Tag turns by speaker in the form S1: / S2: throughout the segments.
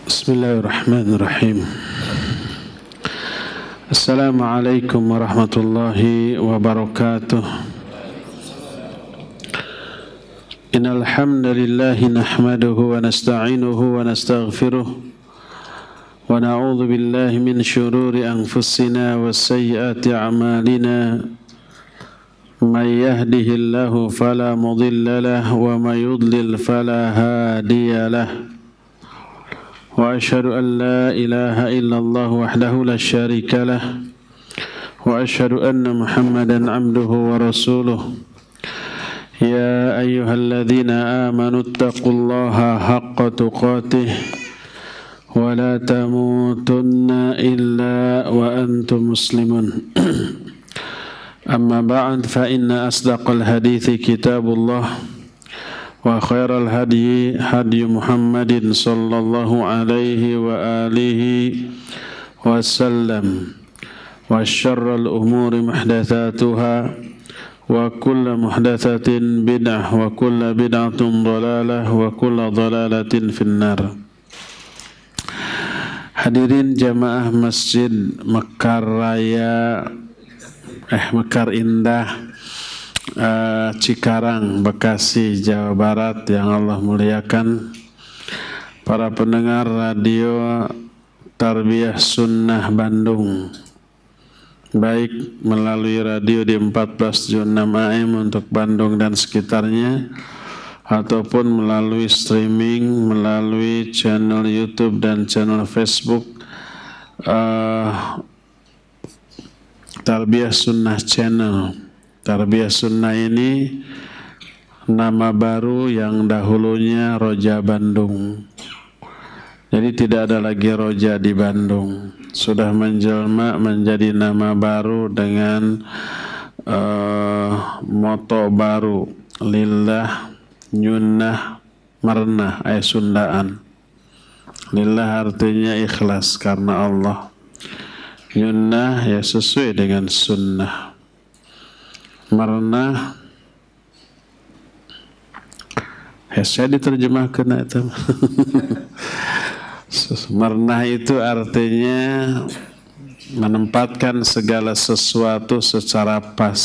S1: Bismillahirrahmanirrahim. Assalamualaikum warahmatullahi wabarakatuh. Innal hamdalillahi nahmaduhu wa nasta'inuhu wa nastaghfiruh wa na'udzu billahi min shururi anfusina wa sayyiati a'malina. May yahdihillahu fala mudilla lahu wa may yudlil fala hadiya lahu. وأشهد أن لا إله إلا الله وحده لا شريك له وأشهد أن محمدا عبده ورسوله يا أيها الذين آمنوا اتقوا الله حق تقاته ولا تموتن إلا وأنتم مسلمون أما بعد فإن أصدق الحديث كتاب الله وخير الهدي هدي محمد صلى الله عليه وآله وسلم وشر الأمور محدثاتها وكل محدثة بدعة وكل بدعة ضلالة وكل ضلالة في النار. Hadirin jamaah Masjid Mekar Raya Mekar Indah Cikarang, Bekasi, Jawa Barat yang Allah muliakan, para pendengar radio Tarbiyah Sunnah Bandung, baik melalui radio di 14.6 AM untuk Bandung dan sekitarnya, ataupun melalui streaming, melalui channel YouTube dan channel Facebook Tarbiyah Sunnah Channel. Tarbiyah Sunnah ini nama baru yang dahulunya Roja Bandung. Jadi tidak ada lagi Roja di Bandung. Sudah menjelma menjadi nama baru dengan moto baru, Lillah Nyunnah Marnah Sundaan. Lillah artinya ikhlas karena Allah. Nyunnah ya sesuai dengan sunnah. Marnah saya diterjemahkan itu. Marnah itu artinya menempatkan segala sesuatu secara pas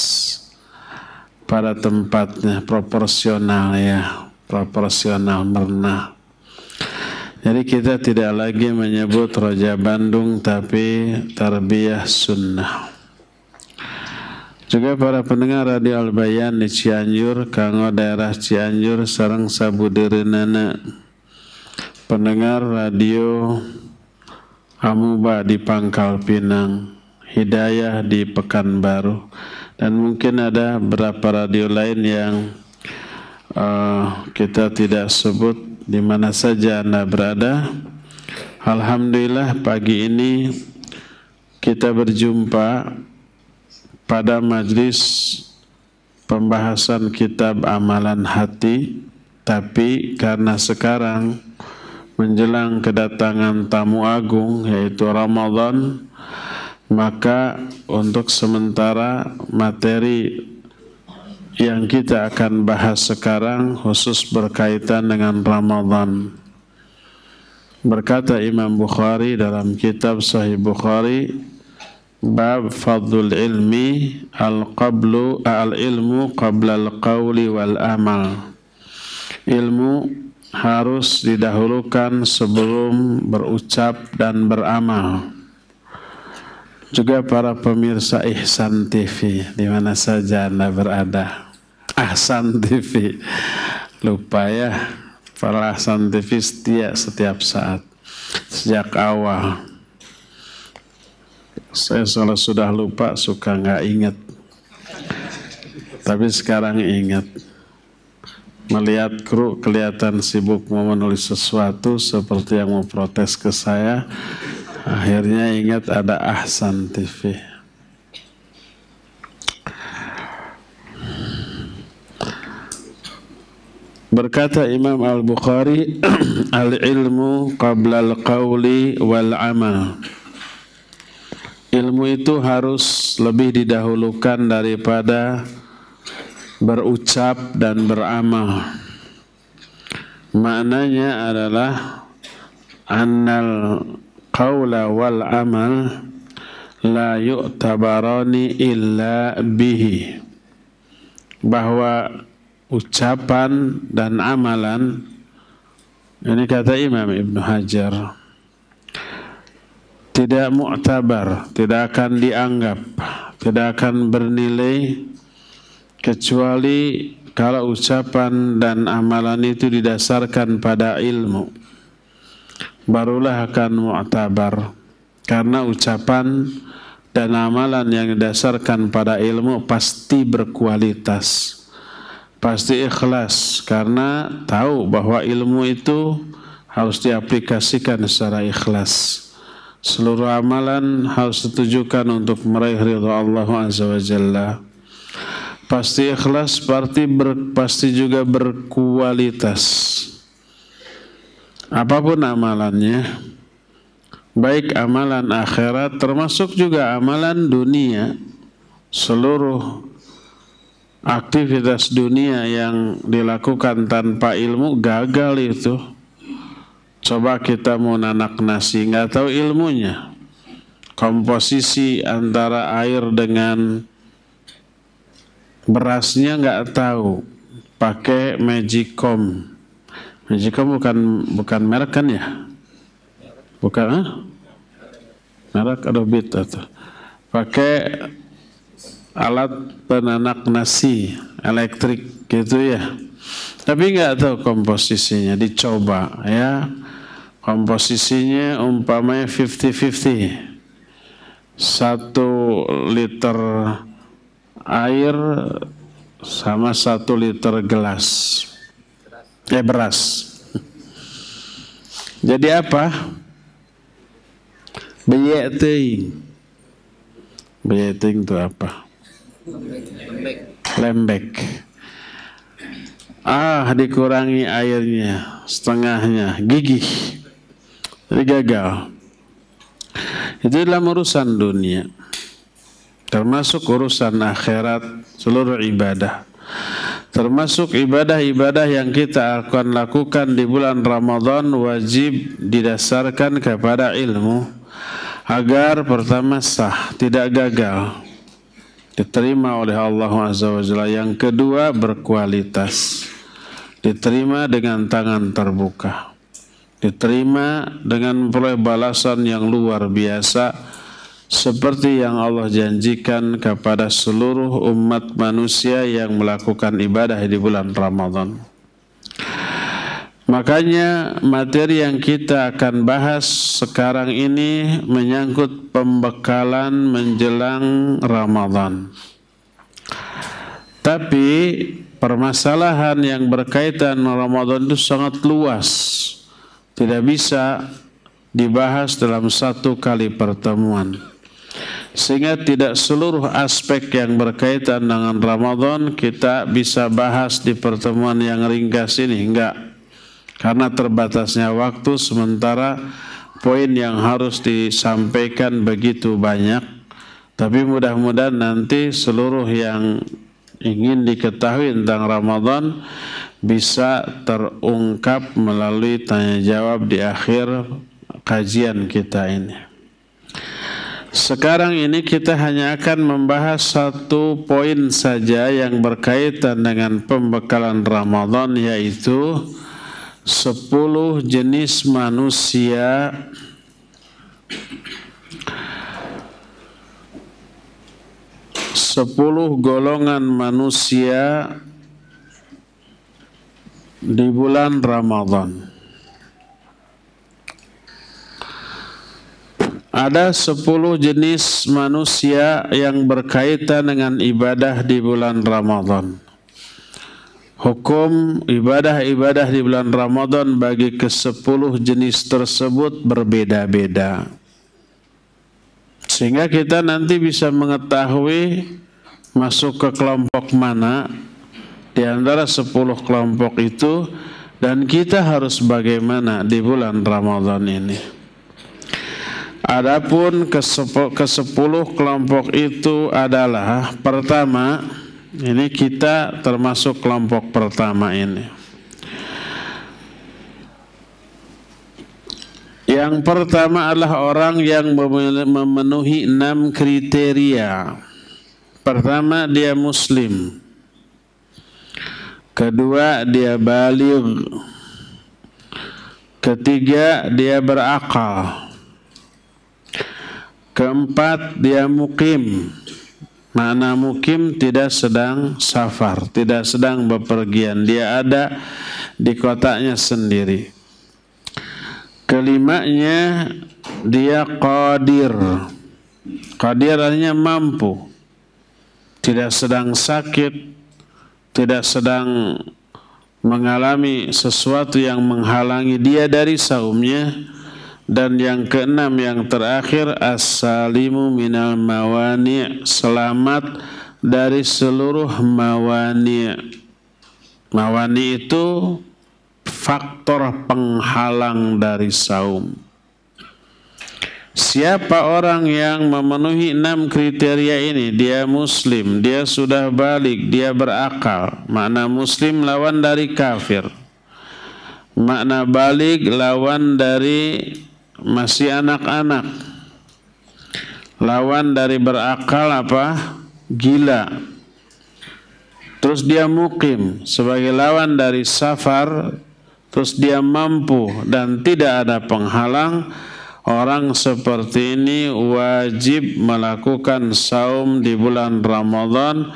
S1: pada tempatnya, proporsional ya, proporsional marnah. Jadi kita tidak lagi menyebut Roja Bandung tapi Tarbiyah Sunnah. Juga para pendengar radio Al-Bayan di Cianjur, kanggo daerah Cianjur sareng sabudeureunana, pendengar radio Amuba di Pangkal Pinang, Hidayah di Pekanbaru, dan mungkin ada beberapa radio lain yang kita tidak sebut di mana saja Anda berada. Alhamdulillah pagi ini kita berjumpa pada majlis pembahasan kitab amalan hati, tapi karena sekarang menjelang kedatangan tamu agung yaitu Ramadan, maka untuk sementara materi yang kita akan bahas sekarang khusus berkaitan dengan Ramadan. Berkata Imam Bukhari dalam kitab Sahih Bukhari, Bab fadlul ilmi al-ilmu qabla al-qawli wal amal. Ilmu harus didahulukan sebelum berucap dan beramal. Juga para pemirsa Ihsan TV di mana saja Anda berada. Ahsan TV, lupa ya, para Ahsan TV setia setiap saat sejak awal. Saya kalau sudah lupa suka nggak ingat, tapi sekarang ingat. Melihat kru kelihatan sibuk mau menulis sesuatu seperti yang mau protes ke saya, akhirnya ingat ada Ahsan TV. Berkata Imam Al-Bukhari, al-ilmu qabla al-qawli wal amal. Ilmu itu harus lebih didahulukan daripada berucap dan beramal. Maknanya adalah annal qawla wal amal la yu'tabarani illa bihi, bahwa ucapan dan amalan, ini kata Imam Ibnu Hajar, tidak mu'tabar, tidak akan dianggap, tidak akan bernilai kecuali kalau ucapan dan amalan itu didasarkan pada ilmu, barulah akan mu'tabar. Karena ucapan dan amalan yang didasarkan pada ilmu pasti berkualitas, pasti ikhlas, karena tahu bahwa ilmu itu harus diaplikasikan secara ikhlas. Seluruh amalan harus ditujukan untuk meraih ridha Allah Azza wa Jalla. Pasti ikhlas, pasti juga berkualitas. Apapun amalannya, baik amalan akhirat termasuk juga amalan dunia, seluruh aktivitas dunia yang dilakukan tanpa ilmu gagal itu. Coba kita mau nanak nasi, nggak tahu ilmunya, komposisi antara air dengan berasnya nggak tahu, pakai Magicom. Magicom bukan merek kan ya? Bukan merek Adobit atau pakai alat penanak nasi elektrik gitu ya. Tapi nggak tahu komposisinya, dicoba ya. Komposisinya umpamanya 50-50. 1 liter air sama 1 liter beras. Jadi apa? Beyeting itu apa? Lembek. Dikurangi airnya setengahnya, gigih, jadi gagal. Itu dalam urusan dunia, termasuk urusan akhirat, seluruh ibadah, termasuk ibadah-ibadah yang kita akan lakukan di bulan Ramadan, wajib didasarkan kepada ilmu agar pertama sah, tidak gagal, diterima oleh Allah Azza wa Jalla. Yang kedua, berkualitas, diterima dengan tangan terbuka, diterima dengan memperoleh balasan yang luar biasa, seperti yang Allah janjikan kepada seluruh umat manusia yang melakukan ibadah di bulan Ramadan. Makanya materi yang kita akan bahas sekarang ini menyangkut pembekalan menjelang Ramadan. Tapi permasalahan yang berkaitan Ramadan itu sangat luas, tidak bisa dibahas dalam satu kali pertemuan. Sehingga tidak seluruh aspek yang berkaitan dengan Ramadan kita bisa bahas di pertemuan yang ringkas ini, enggak. Karena terbatasnya waktu, sementara poin yang harus disampaikan begitu banyak. Tapi mudah-mudahan nanti seluruh yang ingin diketahui tentang Ramadan bisa terungkap melalui tanya jawab di akhir kajian kita ini. Sekarang ini kita hanya akan membahas satu poin saja yang berkaitan dengan pembekalan Ramadan, yaitu 10 jenis manusia golongan manusia di bulan Ramadan. Ada 10 jenis manusia yang berkaitan dengan ibadah di bulan Ramadan. Hukum ibadah-ibadah di bulan Ramadan bagi ke-10 jenis tersebut berbeda-beda. Sehingga kita nanti bisa mengetahui masuk ke kelompok mana di antara 10 kelompok itu, dan kita harus bagaimana di bulan Ramadan ini. Adapun ke-10 kelompok itu adalah, pertama, ini kita termasuk kelompok pertama ini. Yang pertama adalah orang yang memenuhi 6 kriteria. Pertama, dia muslim. Kedua, dia baligh. Ketiga, dia berakal. Keempat, dia mukim. Makna mukim tidak sedang safar, tidak sedang bepergian. Dia ada di kotanya sendiri. Kelimanya, dia qadir. Qadir artinya mampu. Tidak sedang sakit, tidak sedang mengalami sesuatu yang menghalangi dia dari saumnya. Dan yang keenam, yang terakhir, as-salimu minal mawani', selamat dari seluruh mawani'. Mawani' itu faktor penghalang dari saum. Siapa orang yang memenuhi 6 kriteria ini? Dia muslim, dia sudah balik, dia berakal. Makna muslim lawan dari kafir. Makna balik lawan dari masih anak-anak. Lawan dari berakal apa? Gila. Terus dia mukim sebagai lawan dari safar. Terus dia mampu dan tidak ada penghalang. Orang seperti ini wajib melakukan saum di bulan Ramadan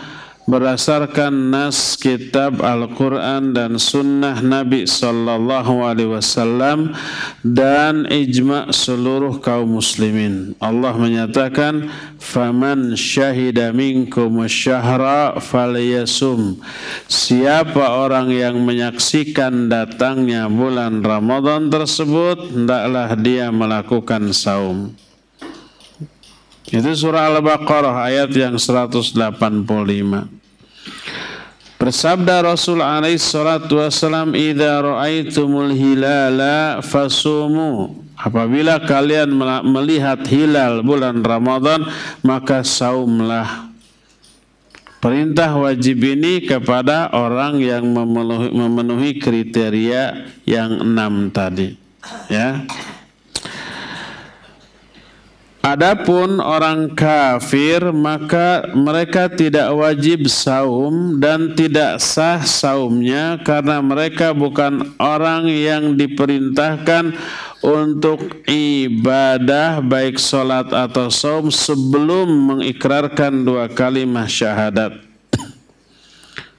S1: berdasarkan nas kitab Al-Quran dan sunnah Nabi Sallallahu Alaihi Wasallam dan ijma' seluruh kaum muslimin. Allah menyatakan, "Faman syahida minkum syahra falyasum." Siapa orang yang menyaksikan datangnya bulan Ramadan tersebut, hendaklah dia melakukan saum. Itu surah Al-Baqarah ayat yang 185. Bersabda Rasul alaihi salatu wasallam, "Idza ra'aitumul hilala fasumu." Apabila kalian melihat hilal bulan Ramadan, maka saumlah. Perintah wajib ini kepada orang yang memenuhi kriteria yang 6 tadi, ya. Adapun orang kafir, maka mereka tidak wajib saum dan tidak sah saumnya karena mereka bukan orang yang diperintahkan untuk ibadah baik sholat atau saum sebelum mengikrarkan 2 kalimat syahadat.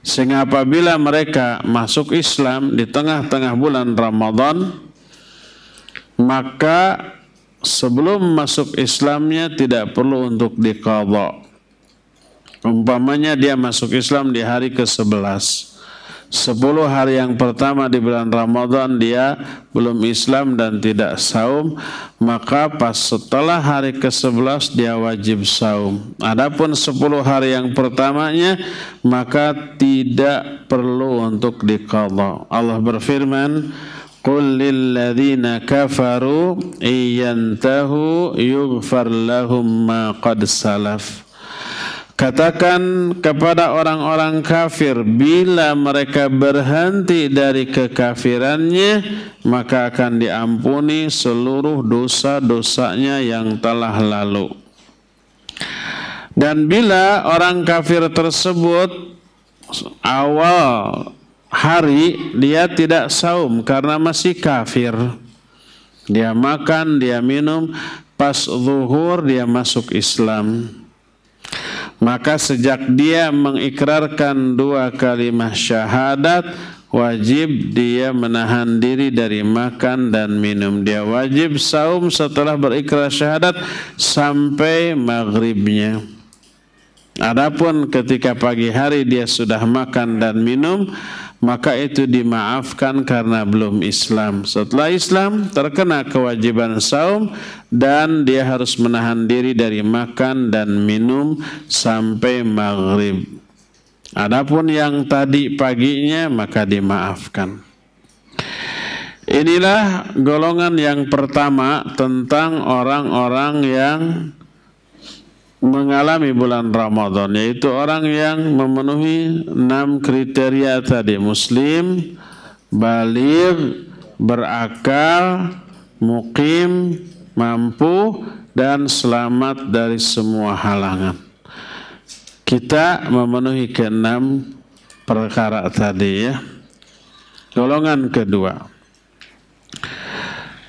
S1: Sehingga apabila mereka masuk Islam di tengah-tengah bulan Ramadan, maka sebelum masuk Islamnya tidak perlu untuk diqadha. Umpamanya dia masuk Islam di hari ke-11. 10 hari yang pertama di bulan Ramadan dia belum Islam dan tidak saum, maka pas setelah hari ke-11 dia wajib saum. Adapun 10 hari yang pertamanya maka tidak perlu untuk diqadha. Allah berfirman, "Qul lilladzina kafaru iyantahu yughfar lahum ma qad salaf." Katakan kepada orang-orang kafir, bila mereka berhenti dari kekafirannya, maka akan diampuni seluruh dosa-dosanya yang telah lalu. Dan bila orang kafir tersebut awal hari dia tidak saum karena masih kafir, dia makan, dia minum, pas zuhur dia masuk Islam, maka sejak dia mengikrarkan 2 kalimat syahadat, wajib dia menahan diri dari makan dan minum. Dia wajib saum setelah berikrar syahadat sampai maghribnya. Adapun ketika pagi hari dia sudah makan dan minum, maka itu dimaafkan karena belum Islam. Setelah Islam terkena kewajiban saum dan dia harus menahan diri dari makan dan minum sampai maghrib. Adapun yang tadi paginya maka dimaafkan. Inilah golongan yang pertama tentang orang-orang yang mengalami bulan Ramadan, yaitu orang yang memenuhi 6 kriteria tadi: muslim, baligh, berakal, mukim, mampu, dan selamat dari semua halangan. Kita memenuhi keenam perkara tadi ya. Golongan kedua.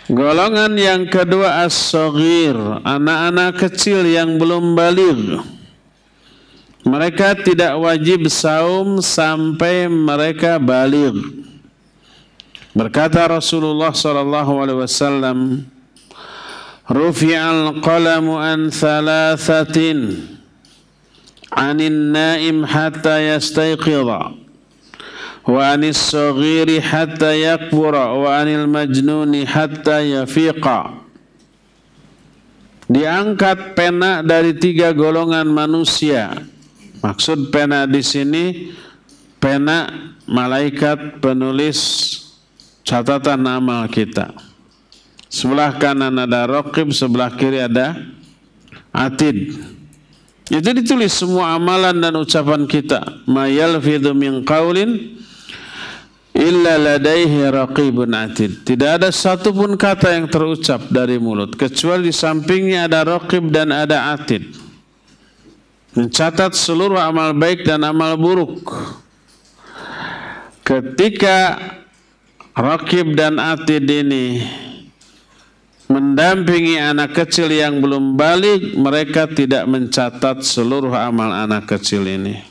S1: Golongan yang kedua as-saghir, anak-anak kecil yang belum baligh. Mereka tidak wajib saum sampai mereka baligh. Berkata Rasulullah SAW, Rufi'al qalamu an thalathatin, anin naim hatta yastayqidha, wa anis saghiri hatta yakbura, wa anil majnuni hatta yafiqa. Diangkat pena dari 3 golongan manusia. Maksud pena di sini pena malaikat penulis catatan amal kita. Sebelah kanan ada raqib, sebelah kiri ada atid. Itu ditulis semua amalan dan ucapan kita. Ma yalfidhu min qaulin illa ladaihi raqibun atid. Tidak ada satupun kata yang terucap dari mulut kecuali di sampingnya ada raqib dan ada atid, mencatat seluruh amal baik dan amal buruk. Ketika raqib dan atid ini mendampingi anak kecil yang belum baligh, mereka tidak mencatat seluruh amal anak kecil ini.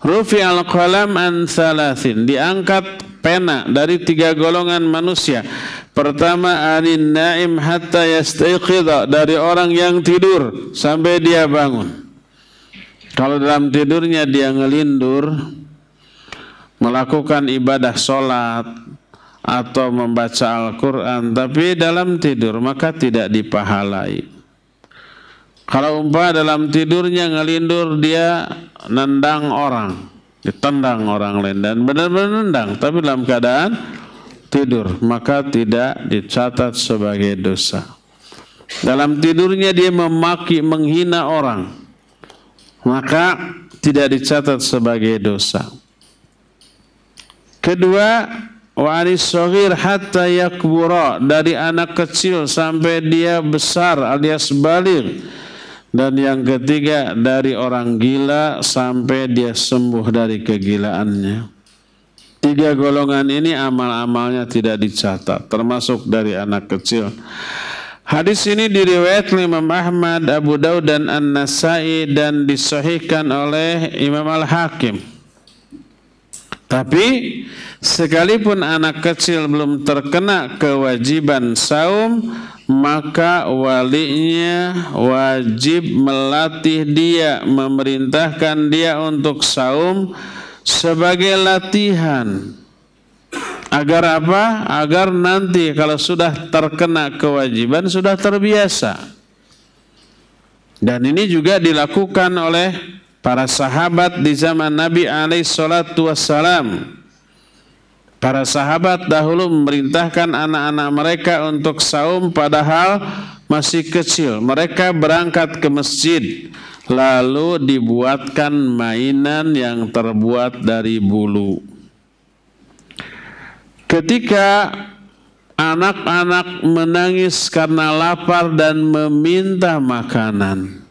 S1: Rufi'al qalam an thalathin, diangkat pena dari 3 golongan manusia. Pertama, anin naim hatta yastayqidha, dari orang yang tidur sampai dia bangun. Kalau dalam tidurnya dia ngelindur, melakukan ibadah sholat atau membaca Al-Quran, tapi dalam tidur, maka tidak dipahalai. Kalau dalam tidurnya ngelindur, dia nendang orang, ditendang orang lain, dan benar-benar nendang, tapi dalam keadaan tidur, maka tidak dicatat sebagai dosa. Dalam tidurnya dia memaki, menghina orang, maka tidak dicatat sebagai dosa. Kedua, wa anis saghir hatta yakbura, dari anak kecil sampai dia besar alias baligh. Dan yang ketiga, dari orang gila sampai dia sembuh dari kegilaannya. 3 golongan ini amal-amalnya tidak dicatat, termasuk dari anak kecil. Hadis ini diriwayatkan Imam Ahmad, Abu Daud dan An-Nasai dan disahihkan oleh Imam Al-Hakim. Tapi sekalipun anak kecil belum terkena kewajiban saum, maka walinya wajib melatih dia, memerintahkan dia untuk saum sebagai latihan. Agar apa? Agar nanti kalau sudah terkena kewajiban, sudah terbiasa. Dan ini juga dilakukan oleh para sahabat di zaman Nabi SAW. Para sahabat dahulu memerintahkan anak-anak mereka untuk saum padahal masih kecil. Mereka berangkat ke masjid, lalu dibuatkan mainan yang terbuat dari bulu. Ketika anak-anak menangis karena lapar dan meminta makanan,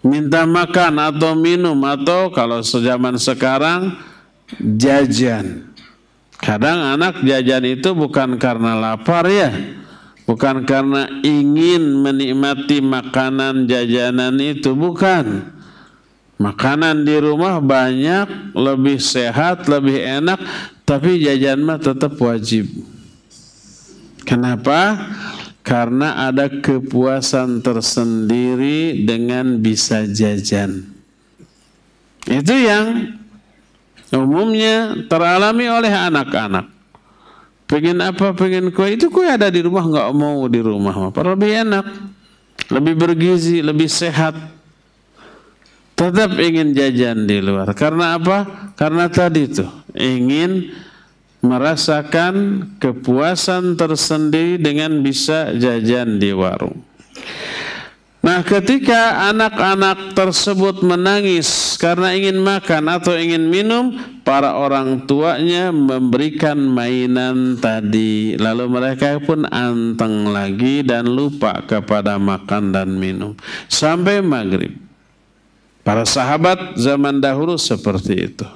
S1: minta makan atau minum, atau kalau sejaman sekarang jajan. Kadang anak jajan itu bukan karena lapar ya, bukan karena ingin menikmati makanan jajanan itu, bukan. Makanan di rumah banyak, lebih sehat, lebih enak, tapi jajan mah tetap wajib. Kenapa? Karena ada kepuasan tersendiri dengan bisa jajan. Itu yang umumnya teralami oleh anak-anak. Pengen apa? Pengen kue. Itu kue ada di rumah, nggak mau di rumah. Padahal lebih enak, lebih bergizi, lebih sehat. Tetap ingin jajan di luar. Karena apa? Karena tadi tuh ingin merasakan kepuasan tersendiri dengan bisa jajan di warung. Nah, ketika anak-anak tersebut menangis karena ingin makan atau ingin minum, para orang tuanya memberikan mainan tadi. Lalu mereka pun anteng lagi dan lupa kepada makan dan minum. Sampai maghrib. Para sahabat zaman dahulu seperti itu.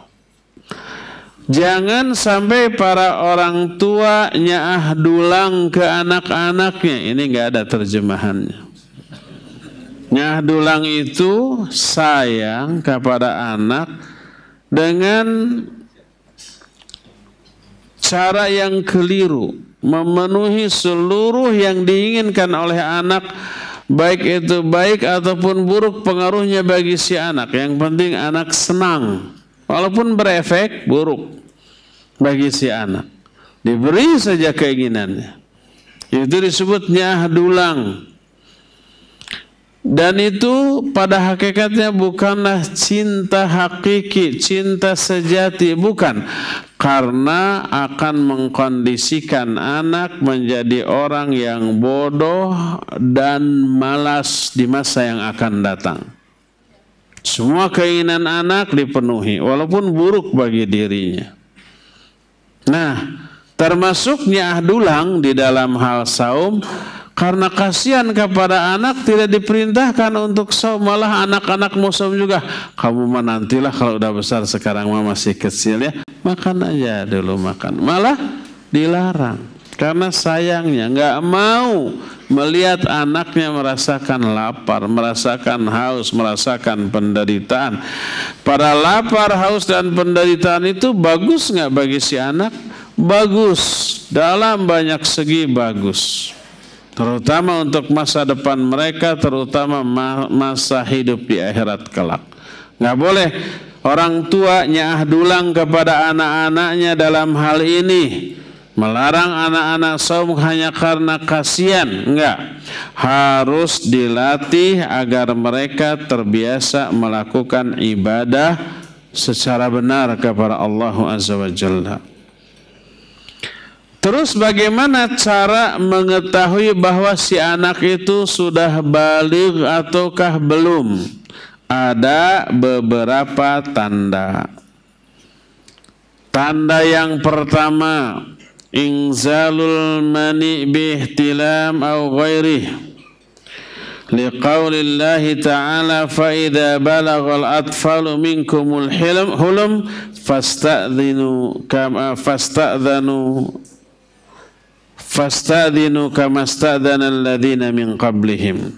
S1: Jangan sampai para orang tua nyaah dulang ke anak-anaknya. Ini nggak ada terjemahannya. Nyaah dulang itu sayang kepada anak dengan cara yang keliru, memenuhi seluruh yang diinginkan oleh anak, baik itu baik ataupun buruk pengaruhnya bagi si anak. Yang penting anak senang, walaupun berefek buruk bagi si anak. Diberi saja keinginannya. Itu disebut nyaah dulang. Dan itu pada hakikatnya bukanlah cinta hakiki, cinta sejati, bukan. Karena akan mengkondisikan anak menjadi orang yang bodoh dan malas di masa yang akan datang. Semua keinginan anak dipenuhi, walaupun buruk bagi dirinya. Nah, termasuk nyaah dulang di dalam hal saum. Karena kasihan kepada anak, tidak diperintahkan untuk saum, malah anak-anak mau saum juga. Kamu mah nantilah kalau udah besar, sekarang mah masih kecil ya. Makan aja dulu makan. Malah dilarang. Karena sayangnya nggak mau melihat anaknya merasakan lapar, merasakan haus, merasakan penderitaan. Pada lapar, haus dan penderitaan itu bagus nggak bagi si anak? Bagus. Dalam banyak segi bagus. Terutama untuk masa depan mereka, terutama masa hidup di akhirat kelak. Nggak boleh orang tua nyaah dulang kepada anak-anaknya dalam hal ini. Melarang anak-anak saum hanya karena kasihan. Enggak. Harus dilatih agar mereka terbiasa melakukan ibadah secara benar kepada Allah Azza wa Jalla. Terus bagaimana cara mengetahui bahwa si anak itu sudah baligh ataukah belum? Ada beberapa tanda. Tanda yang pertama, inzalul mani bihtilam au ghairih. Liqaulillahi ta'ala fa idza balagal atfalu minkumul hulum fasta'dhinu kama sta'dhana alladhina min qablihim.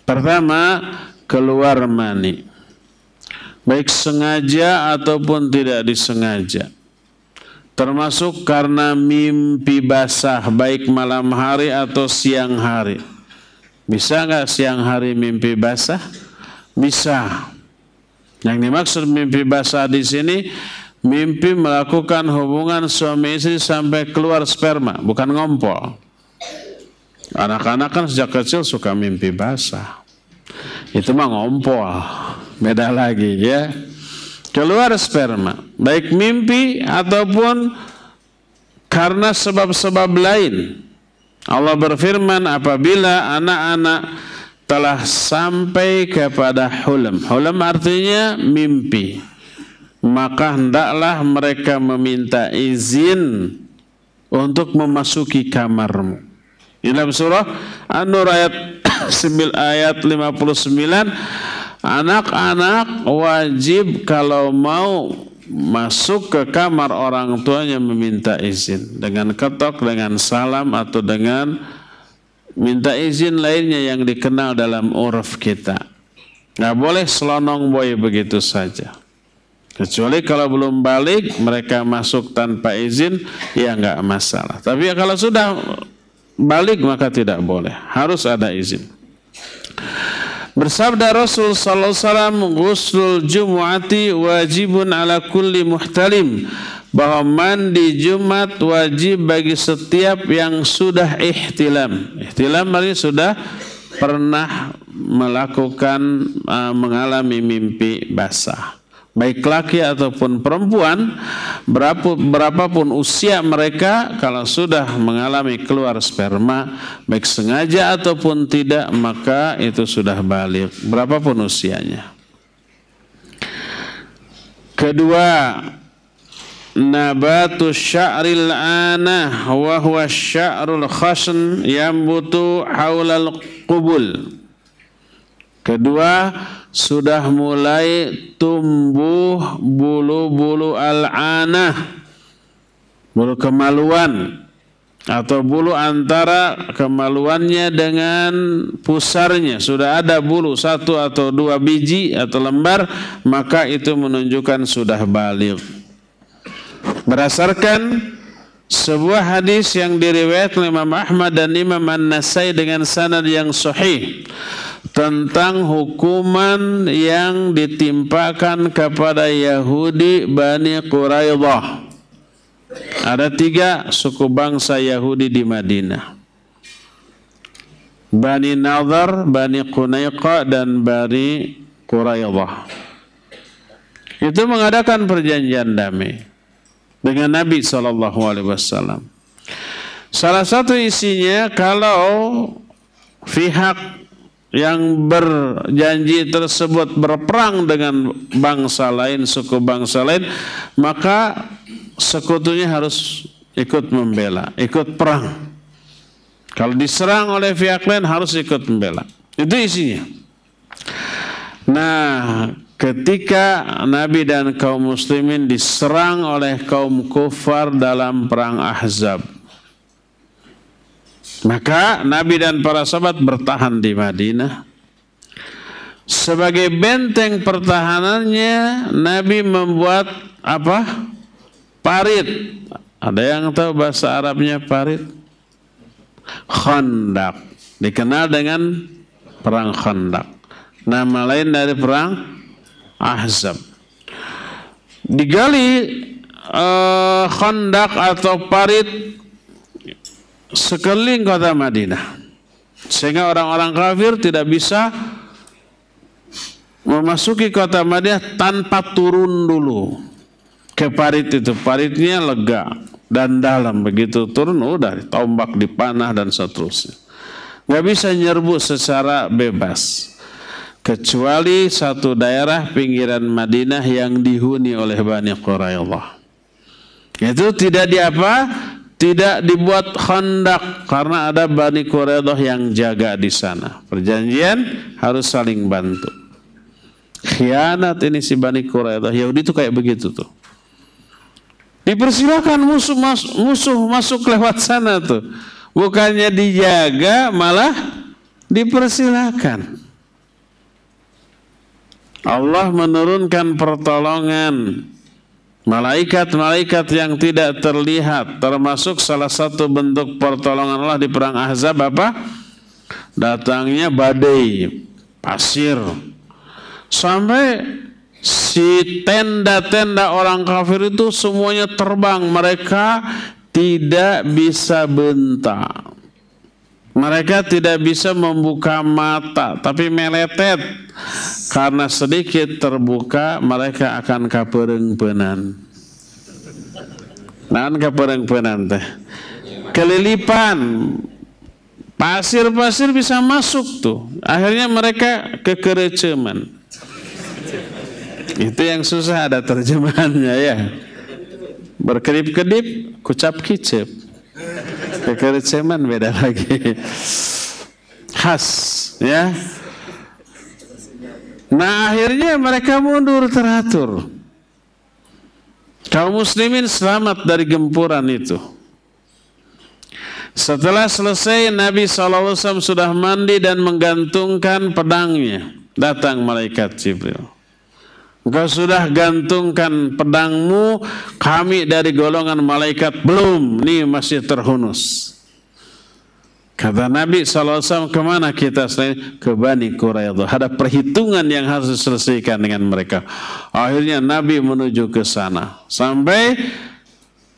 S1: Pertama, keluar mani. Baik sengaja ataupun tidak disengaja. Termasuk karena mimpi basah, baik malam hari atau siang hari. Bisa nggak siang hari mimpi basah? Bisa. Yang dimaksud mimpi basah di sini, mimpi melakukan hubungan suami istri sampai keluar sperma, bukan ngompol. Anak-anak kan sejak kecil suka mimpi basah. Itu mah ngompol, beda lagi ya. Keluar sperma, baik mimpi ataupun karena sebab-sebab lain. Allah berfirman, apabila anak-anak telah sampai kepada hulum. Hulum artinya mimpi. Maka hendaklah mereka meminta izin untuk memasuki kamarmu. Dalam surah An-Nur ayat 59, anak-anak wajib kalau mau masuk ke kamar orang tuanya meminta izin. Dengan ketok, dengan salam, atau dengan minta izin lainnya yang dikenal dalam uruf kita. Nggak boleh selonong boy begitu saja. Kecuali kalau belum balik, mereka masuk tanpa izin, ya nggak masalah. Tapi kalau sudah balik maka tidak boleh, harus ada izin. Bersabda Rasul sallallahu alaihi wasallam, "Ghuslul jumu'ati wajibun ala kulli muhtalim." Bahwa mandi Jumat wajib bagi setiap yang sudah ihtilam. Ihtilam artinya sudah pernah melakukan mengalami mimpi basah. baik laki ataupun perempuan, berapapun usia mereka, kalau sudah mengalami keluar sperma, baik sengaja ataupun tidak, maka itu sudah baligh, berapapun usianya. Kedua, nabatu sya'ril anah wa huwa sya'rul khasn yambutu haulal qubul. Kedua, sudah mulai tumbuh bulu-bulu al-anah, bulu kemaluan, atau bulu antara kemaluannya dengan pusarnya. Sudah ada bulu 1 atau 2 biji atau lembar, maka itu menunjukkan sudah baligh. Berdasarkan sebuah hadis yang diriwayatkan oleh Imam Ahmad dan Imam An-Nasai dengan sanad yang sahih tentang hukuman yang ditimpakan kepada Yahudi Bani Quraidah. Ada 3 suku bangsa Yahudi di Madinah: Bani Nadhar, Bani Qunaiqa, dan Bani Quraidah. Itu mengadakan perjanjian damai dengan Nabi SAW. Salah satu isinya, kalau pihak yang berjanji tersebut berperang dengan bangsa lain, suku bangsa lain, maka sekutunya harus ikut membela, ikut perang. Kalau diserang oleh pihak lain harus ikut membela. Itu isinya. Nah, ketika Nabi dan kaum muslimin diserang oleh kaum kufar dalam perang Ahzab, maka Nabi dan para sahabat bertahan di Madinah. Sebagai benteng pertahanannya, Nabi membuat apa? Parit. Ada yang tahu bahasa Arabnya parit? Khandaq. Dikenal dengan perang Khandaq. Nama lain dari perang Ahzab. Digali Khandaq atau parit sekeliling kota Madinah, sehingga orang-orang kafir tidak bisa memasuki kota Madinah tanpa turun dulu ke parit itu. Paritnya lega dan dalam, begitu turun udah tombak dipanah dan seterusnya. Nggak bisa nyerbu secara bebas, kecuali satu daerah pinggiran Madinah yang dihuni oleh Bani Quraidah. Itu tidak tidak dibuat khandak karena ada Bani Quraidah yang jaga di sana. Perjanjian harus saling bantu. Khianat ini si Bani Quraidah. Yahudi itu kayak begitu tuh. Dipersilakan musuh masuk lewat sana tuh. Bukannya dijaga, malah dipersilakan. Allah menurunkan pertolongan. Malaikat-malaikat yang tidak terlihat, termasuk salah satu bentuk pertolongan Allah di perang Ahzab apa? Datangnya badai, pasir. Sampai si tenda-tenda orang kafir itu semuanya terbang. Mereka tidak bisa bentak. Mereka tidak bisa membuka mata, tapi meletet. Karena sedikit terbuka, mereka akan kaperengpenan. Nah, kaperengpenan teh. Kelilipan. Pasir-pasir bisa masuk tuh. Akhirnya mereka kekereceman. Itu yang susah, ada terjemahannya ya. Berkedip-kedip, kucap kicep. Kekereceman beda lagi. Khas, ya. Nah, akhirnya mereka mundur teratur. Kaum muslimin selamat dari gempuran itu. Setelah selesai, Nabi SAW sudah mandi dan menggantungkan pedangnya. Datang malaikat Jibril. Engkau sudah gantungkan pedangmu, kami dari golongan malaikat belum, nih masih terhunus. Kata Nabi SAW, kemana kita selain ke Bani Quraidah? Ada perhitungan yang harus diselesaikan dengan mereka. Akhirnya Nabi menuju ke sana. Sampai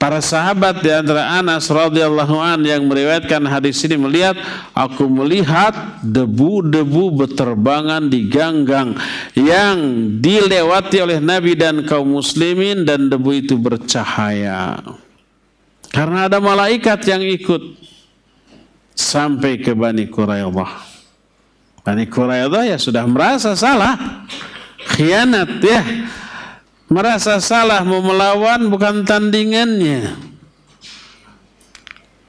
S1: Para sahabat di antara Anas radhiyallahu an yang meriwayatkan hadis ini melihat, aku melihat debu-debu berterbangan di ganggang yang dilewati oleh Nabi dan kaum muslimin, dan debu itu bercahaya. Karena ada malaikat yang ikut sampai ke Bani Quraidah. Bani Quraidah ya sudah merasa salah, khianat ya. Merasa salah, mau melawan bukan tandingannya,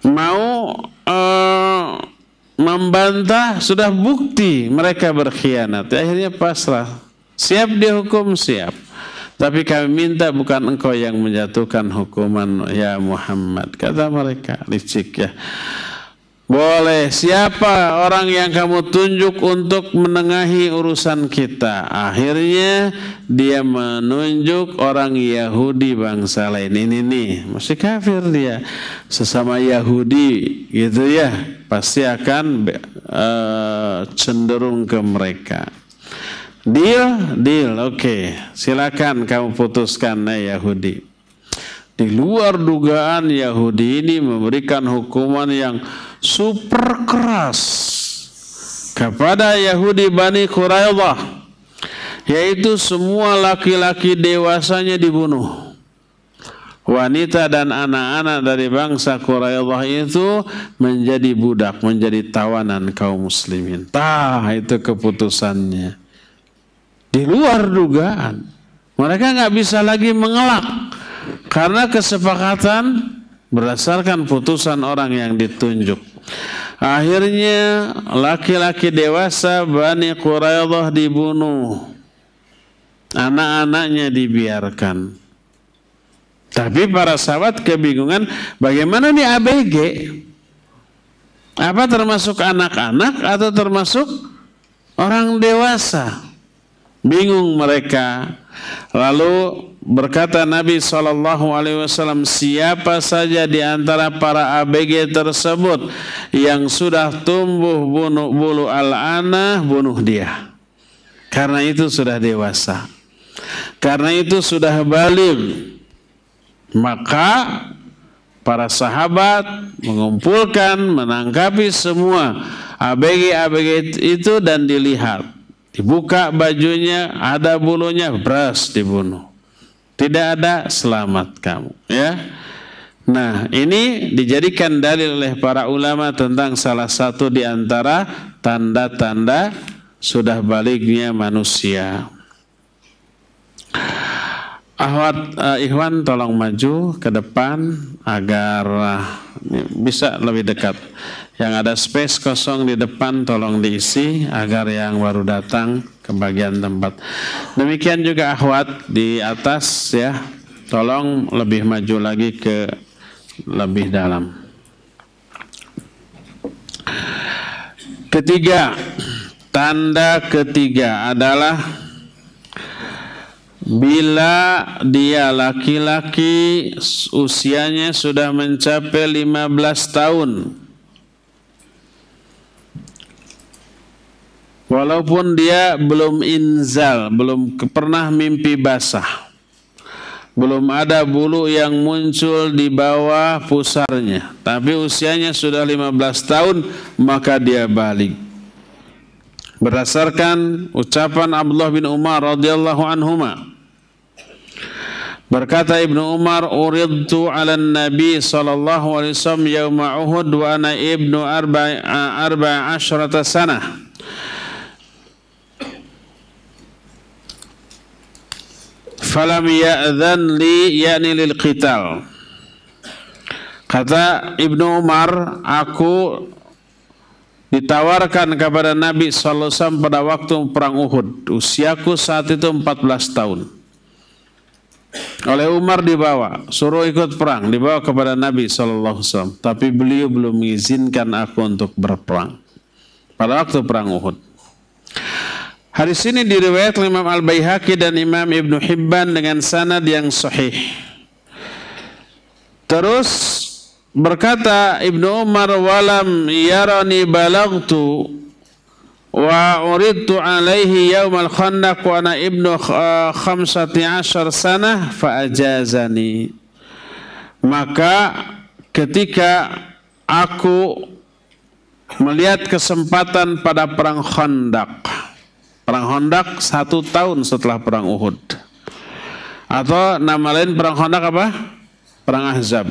S1: mau membantah sudah bukti mereka berkhianat. Akhirnya pasrah, siap dihukum, siap, tapi kami minta bukan engkau yang menjatuhkan hukuman ya Muhammad, kata mereka. Licik ya. Boleh, siapa orang yang kamu tunjuk untuk menengahi urusan kita? Akhirnya dia menunjuk orang Yahudi bangsa lain. Ini nih, masih kafir dia, sesama Yahudi gitu ya, pasti akan cenderung ke mereka. Deal, oke. Silakan kamu putuskan Yahudi. Di luar dugaan, Yahudi ini memberikan hukuman yang super keras kepada Yahudi Bani Quraidah, yaitu semua laki-laki dewasanya dibunuh. Wanita dan anak-anak dari bangsa Quraidah itu menjadi budak, menjadi tawanan kaum muslimin. Itu keputusannya. Di luar dugaan. Mereka nggak bisa lagi mengelak karena kesepakatan berdasarkan putusan orang yang ditunjuk. Akhirnya laki-laki dewasa Bani Quraidah dibunuh, anak-anaknya dibiarkan. Tapi para sahabat kebingungan, bagaimana nih ABG? Apa termasuk anak-anak atau termasuk orang dewasa? Bingung mereka. Lalu berkata Nabi SAW, siapa saja di antara para ABG tersebut yang sudah tumbuh bulu al-anah, bunuh dia. Karena itu sudah dewasa, karena itu sudah baligh. Maka para sahabat mengumpulkan, menangkapi semua ABG-ABG itu dan dilihat. Dibuka bajunya, ada bulunya, beras, dibunuh. Tidak ada, selamat kamu. Ya. Nah, ini dijadikan dalil oleh para ulama tentang salah satu di antara tanda-tanda sudah balighnya manusia. Ikhwan tolong maju ke depan agar bisa lebih dekat. Yang ada space kosong di depan tolong diisi agar yang baru datang ke bagian tempat. Demikian juga akhwat di atas ya, tolong lebih maju lagi ke lebih dalam. Ketiga, tanda ketiga adalah bila dia laki-laki usianya sudah mencapai 15 tahun. Walaupun dia belum inzal, belum pernah mimpi basah, belum ada bulu yang muncul di bawah pusarnya, tapi usianya sudah 15 tahun, maka dia baligh. Berdasarkan ucapan Abdullah bin Umar radhiyallahu anhuma, berkata Ibnu Umar, uridtu ala Nabi sallallahu alaihi wasallam yauma Uhud wa ana ibnu 14 sanah. Falam ya'dhan li yani lil qital. Kata Ibnu Umar, aku ditawarkan kepada Nabi sallallahu alaihi wasallam pada waktu perang Uhud. Usiaku saat itu 14 tahun. Oleh Umar dibawa, suruh ikut perang, dibawa kepada Nabi sallallahu alaihi wasallam. Tapi beliau belum mengizinkan aku untuk berperang pada waktu perang Uhud. Hadis ini diriwayatkan Imam Al-Baihaqi dan Imam Ibnu Hibban dengan sanad yang sahih. Terus berkata Ibnu Umar, walam yarani balagtu wa uridtu alaihi yaumal khandaq wa ana ibnu 15 sanah fa ajazani. Maka ketika aku melihat kesempatan pada perang Khandaq. Perang Khandaq 1 tahun setelah perang Uhud. Atau nama lain perang Khandaq apa? Perang Ahzab.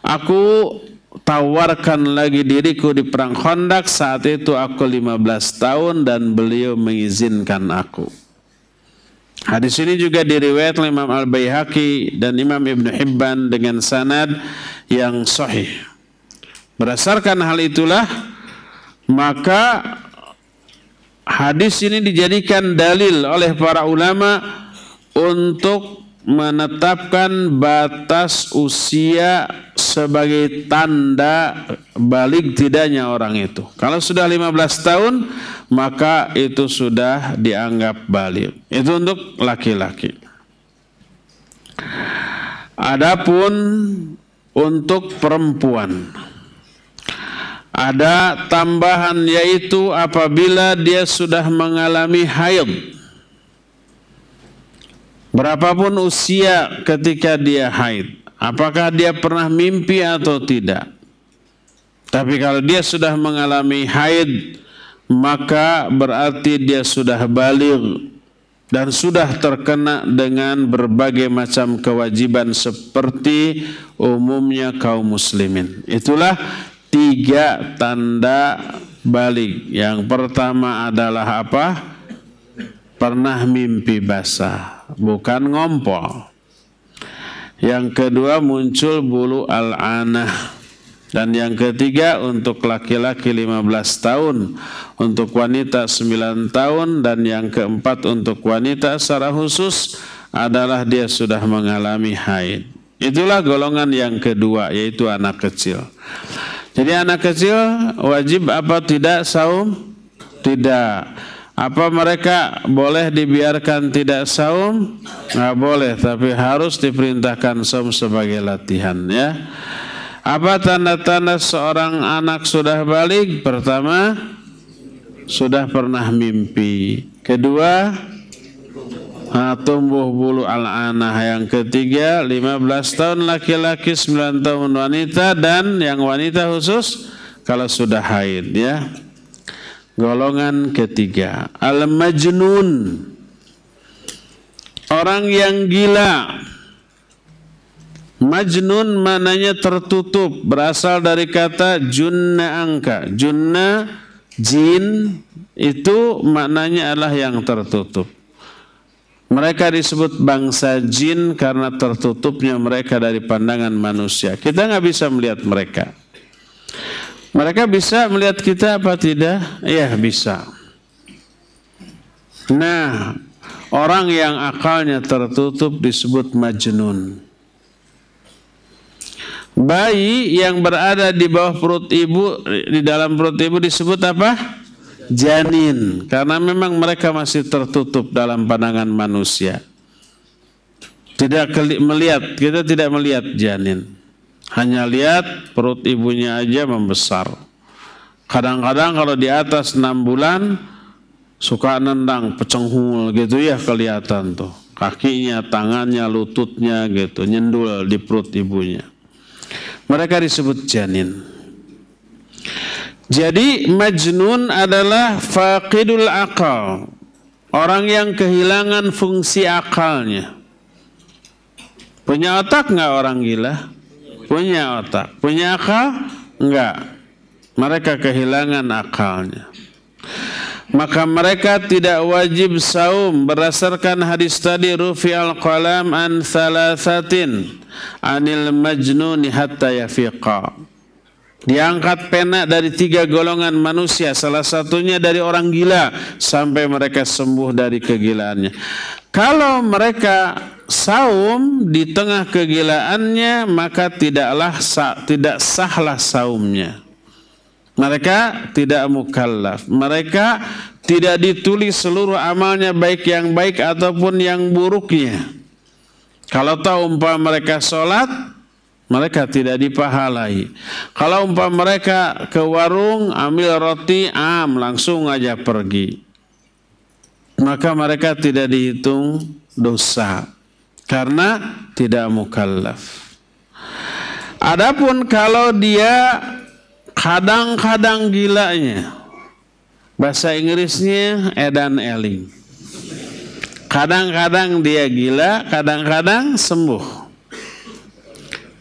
S1: Aku tawarkan lagi diriku di perang Khandaq. Saat itu aku 15 tahun dan beliau mengizinkan aku. Hadis ini juga diriwayatkan Imam Al-Baihaqi dan Imam Ibn Hibban dengan sanad yang sahih. Berdasarkan hal itulah, maka hadis ini dijadikan dalil oleh para ulama untuk menetapkan batas usia sebagai tanda balik tidaknya orang itu. Kalau sudah 15 tahun, maka itu sudah dianggap balik. Itu untuk laki-laki. Adapun untuk perempuan, ada tambahan, yaitu apabila dia sudah mengalami haid. Berapapun usia ketika dia haid, apakah dia pernah mimpi atau tidak. Tapi kalau dia sudah mengalami haid, maka berarti dia sudah baligh dan sudah terkena dengan berbagai macam kewajiban seperti umumnya kaum muslimin. Itulah 3 tanda balik. Yang pertama adalah apa? Pernah mimpi basah, bukan ngompol. Yang kedua muncul bulu al-anah. Dan yang ketiga untuk laki-laki 15 tahun, untuk wanita 9 tahun, dan yang keempat untuk wanita secara khusus adalah dia sudah mengalami haid. Itulah golongan yang kedua, yaitu anak kecil. Jadi anak kecil wajib apa tidak saum? Tidak. Apa mereka boleh dibiarkan tidak saum? Nggak boleh, tapi harus diperintahkan saum sebagai latihan, ya. Apa tanda-tanda seorang anak sudah balik? Pertama, sudah pernah mimpi. Kedua, tumbuh bulu al-anah. Yang ketiga, 15 tahun laki-laki, 9 tahun wanita, dan yang wanita khusus kalau sudah haid, ya. Golongan ketiga, al-majnun, orang yang gila. Majnun maknanya tertutup, berasal dari kata junna angka. Junna jin, itu maknanya adalah yang tertutup. Mereka disebut bangsa jin karena tertutupnya mereka dari pandangan manusia. Kita nggak bisa melihat mereka. Mereka bisa melihat kita apa tidak? Ya, bisa. Nah, orang yang akalnya tertutup disebut majnun. Bayi yang berada di bawah perut ibu, di dalam perut ibu disebut apa? Janin. Karena memang mereka masih tertutup dalam pandangan manusia. Tidak melihat, kita tidak melihat janin. Hanya lihat perut ibunya aja membesar. Kadang-kadang kalau di atas 6 bulan suka nendang, pecenghul gitu ya, kelihatan tuh. Kakinya, tangannya, lututnya gitu, nyendul di perut ibunya. Mereka disebut janin. Jadi majnun adalah faqidul akal, orang yang kehilangan fungsi akalnya. Punya otak nggak orang gila? Punya otak. Punya akal? Enggak. Mereka kehilangan akalnya. Maka mereka tidak wajib saum berdasarkan hadis tadi, rufi'al qalam an thalathatin anil majnuni hatta yafiqa. Diangkat pena dari 3 golongan manusia, salah satunya dari orang gila sampai mereka sembuh dari kegilaannya. Kalau mereka saum di tengah kegilaannya, maka tidak sahlah saumnya. Mereka tidak mukallaf. Mereka tidak ditulis seluruh amalnya, baik yang baik ataupun yang buruknya. Kalau tahu umpama mereka sholat, mereka tidak dipahalai. Kalau umpama mereka ke warung ambil roti, langsung aja pergi, maka mereka tidak dihitung dosa karena tidak mukallaf. Adapun kalau dia kadang-kadang gilanya, bahasa Inggrisnya edan eling. Kadang-kadang dia gila, kadang-kadang sembuh.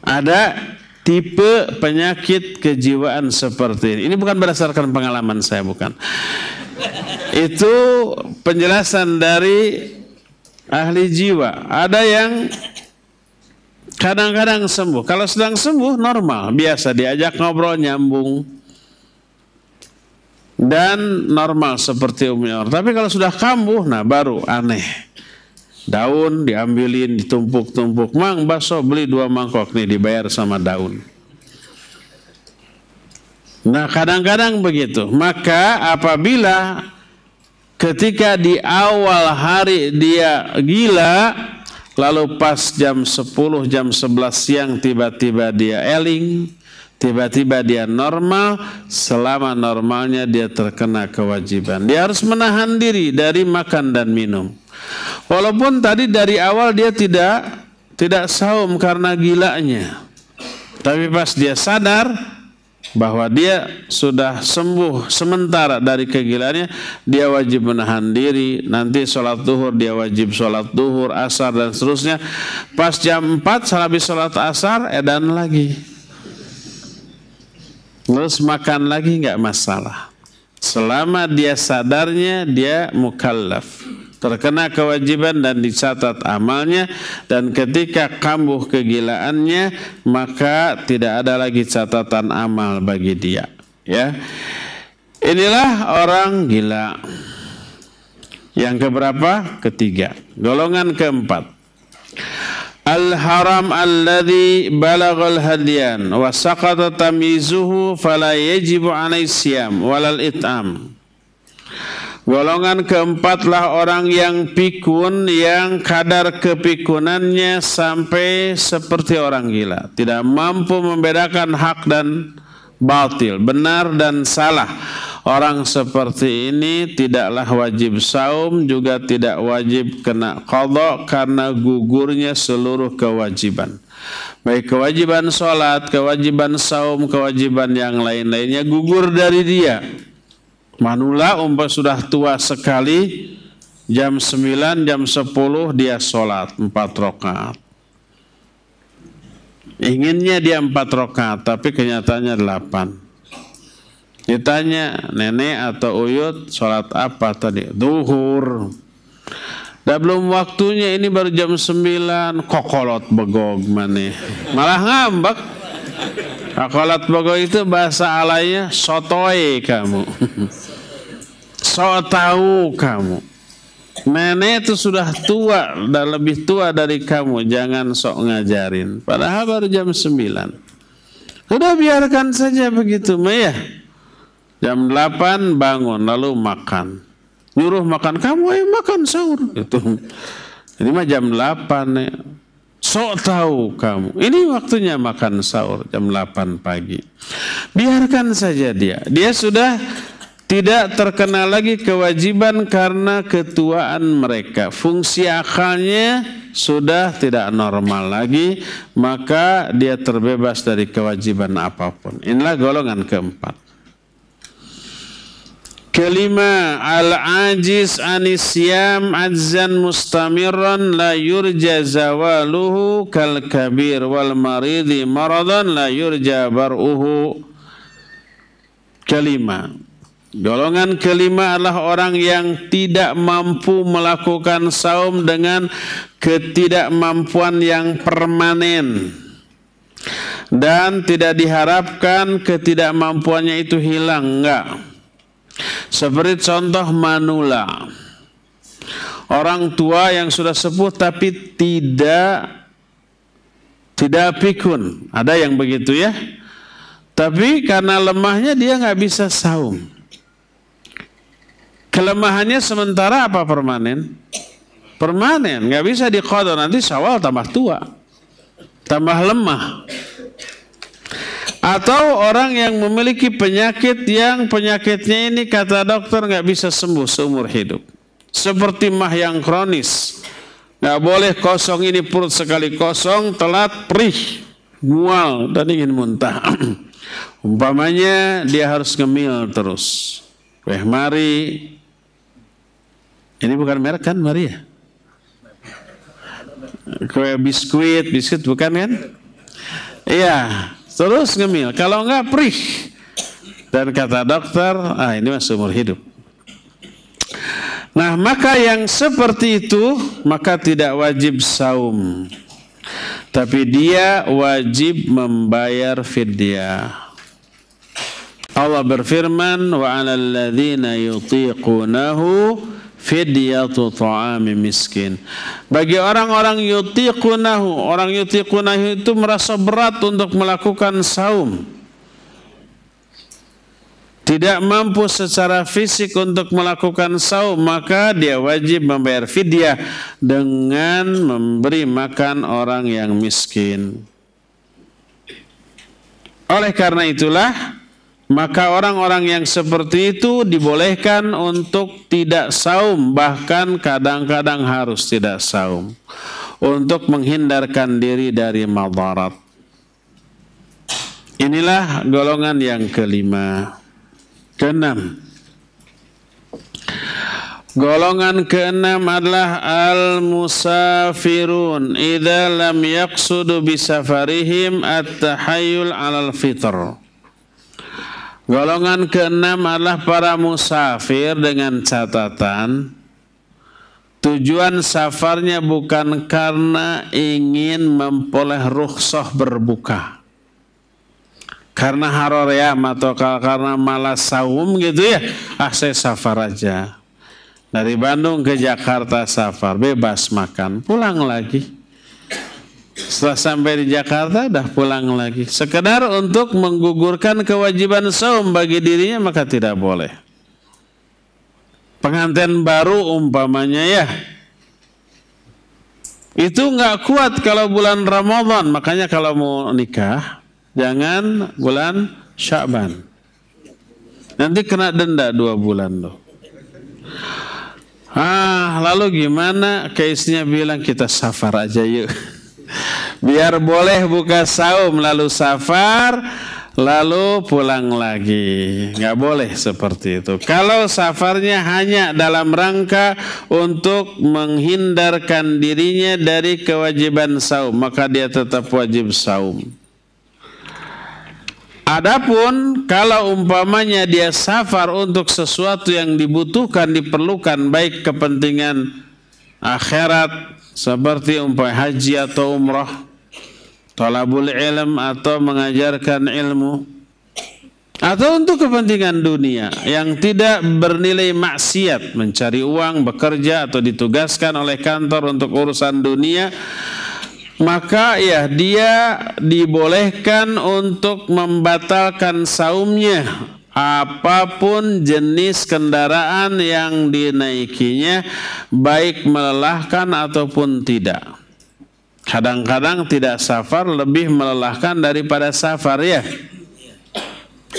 S1: Ada tipe penyakit kejiwaan seperti ini. Ini bukan berdasarkan pengalaman saya, bukan. Itu penjelasan dari ahli jiwa. Ada yang kadang-kadang sembuh. Kalau sedang sembuh normal, biasa diajak ngobrol nyambung dan normal seperti umumnya. Tapi kalau sudah kambuh, nah baru aneh. Daun diambilin, ditumpuk-tumpuk. Mang, bakso beli 2 mangkok nih, dibayar sama daun. Nah kadang-kadang begitu. Maka apabila ketika di awal hari dia gila, lalu pas jam 10, jam 11 siang tiba-tiba dia eling, tiba-tiba dia normal, selama normalnya dia terkena kewajiban. Dia harus menahan diri dari makan dan minum. Walaupun tadi dari awal dia tidak saum karena gilanya. Tapi pas dia sadar bahwa dia sudah sembuh sementara dari kegilaannya, dia wajib menahan diri. Nanti sholat duhur dia wajib sholat duhur, asar dan seterusnya. Pas jam 4 habis sholat asar edan lagi, terus makan lagi, nggak masalah. Selama dia sadarnya dia mukallaf, terkena kewajiban dan dicatat amalnya, dan ketika kambuh kegilaannya maka tidak ada lagi catatan amal bagi dia. Ya, inilah orang gila. Yang keberapa? Ketiga. Golongan keempat, al-haram alladhi balaghal hadyan wa saqata tamyizuhu fala yajibu alaihi siyam walal it'am. Golongan keempatlah orang yang pikun, yang kadar kepikunannya sampai seperti orang gila, tidak mampu membedakan hak dan batil, benar dan salah. Orang seperti ini tidaklah wajib saum, juga tidak wajib kena qadha karena gugurnya seluruh kewajiban. Baik kewajiban sholat, kewajiban saum, kewajiban yang lain-lainnya gugur dari dia. Manula umpah sudah tua sekali, jam 9, jam 10 dia sholat 4 rakaat. Inginnya dia 4 rakaat, tapi kenyataannya 8. Ditanya, nenek atau uyut sholat apa tadi? Duhur. Dah belum waktunya, ini baru jam 9, kokolot begog maneh. Malah ngambek. Kokolot begog itu bahasa alainya sotoy kamu. Sok tahu kamu. Nenek itu sudah tua dan lebih tua dari kamu, jangan sok ngajarin. Padahal baru jam 9. Udah biarkan saja begitu, ya. Jam 8 bangun lalu makan. Nyuruh makan, kamu ayo makan sahur gitu. Ini mah jam 8 ya. Sok tahu kamu. Ini waktunya makan sahur jam 8 pagi. Biarkan saja dia. Dia sudah tidak terkena lagi kewajiban karena ketuaan mereka. Fungsi akalnya sudah tidak normal lagi, maka dia terbebas dari kewajiban apapun. Inilah golongan keempat. Kelima, al-ajiz anisyam ajzan mustamirran la yurja zawaluhu kal kabir wal maridi maradan la yurja bar'uhu. Kelima, golongan kelima adalah orang yang tidak mampu melakukan saum dengan ketidakmampuan yang permanen, dan tidak diharapkan ketidakmampuannya itu hilang, enggak. Seperti contoh manula, orang tua yang sudah sepuh tapi tidak pikun, ada yang begitu ya. Tapi karena lemahnya dia nggak bisa saum. Kelemahannya sementara apa permanen? Permanen, nggak bisa diqadha, nanti Syawal tambah tua, tambah lemah. Atau orang yang memiliki penyakit yang penyakitnya ini kata dokter nggak bisa sembuh seumur hidup. Seperti mah yang kronis, nggak boleh kosong, ini perut sekali kosong telat perih. mual dan ingin muntah. Umpamanya dia harus ngemil terus. Mari. Ini bukan merek kan, Mari ya? Kue biskuit bukan kan? Iya, terus ngemil. Kalau enggak perih. Dan kata dokter, ini masih seumur hidup. Nah, maka yang seperti itu maka tidak wajib saum. Tapi dia wajib membayar fidyah. Allah berfirman, wa 'alal ladzina yutiqunahu fidyatu ta'ami miskin. Bagi orang-orang yutiqunahu, orang yutiqunahu itu merasa berat untuk melakukan saum. Tidak mampu secara fisik untuk melakukan saum, maka dia wajib membayar fidyah dengan memberi makan orang yang miskin. Oleh karena itulah, maka orang-orang yang seperti itu dibolehkan untuk tidak saum, bahkan kadang-kadang harus tidak saum, untuk menghindarkan diri dari madarat. Inilah golongan yang kelima. Keenam. Golongan keenam adalah al-musafirun idza lam yaqsudu bisafarihim at-tahayyul 'alal fitr. Golongan keenam adalah para musafir dengan catatan tujuan safarnya bukan karena ingin memperoleh rukhsah berbuka, karena haroream atau karena malas saum gitu ya, saya safar aja. Dari Bandung ke Jakarta safar, bebas makan, pulang lagi. Setelah sampai di Jakarta, dah pulang lagi. Sekedar untuk menggugurkan kewajiban saum bagi dirinya, maka tidak boleh. Pengantin baru umpamanya ya, itu nggak kuat kalau bulan Ramadan, makanya kalau mau nikah, jangan bulan Sya'ban. Nanti kena denda 2 bulan loh. Lalu gimana? Case-nya bilang kita safar aja yuk. Biar boleh buka saum lalu safar, lalu pulang lagi. Nggak boleh seperti itu. Kalau safarnya hanya dalam rangka untuk menghindarkan dirinya dari kewajiban saum, maka dia tetap wajib saum. Adapun kalau umpamanya dia safar untuk sesuatu yang dibutuhkan, diperlukan, baik kepentingan akhirat seperti umpamanya haji atau umrah, talabul ilm atau mengajarkan ilmu, atau untuk kepentingan dunia yang tidak bernilai maksiat, mencari uang, bekerja atau ditugaskan oleh kantor untuk urusan dunia, maka ya dia dibolehkan untuk membatalkan saumnya apapun jenis kendaraan yang dinaikinya, baik melelahkan ataupun tidak. Kadang-kadang tidak safar lebih melelahkan daripada safar ya.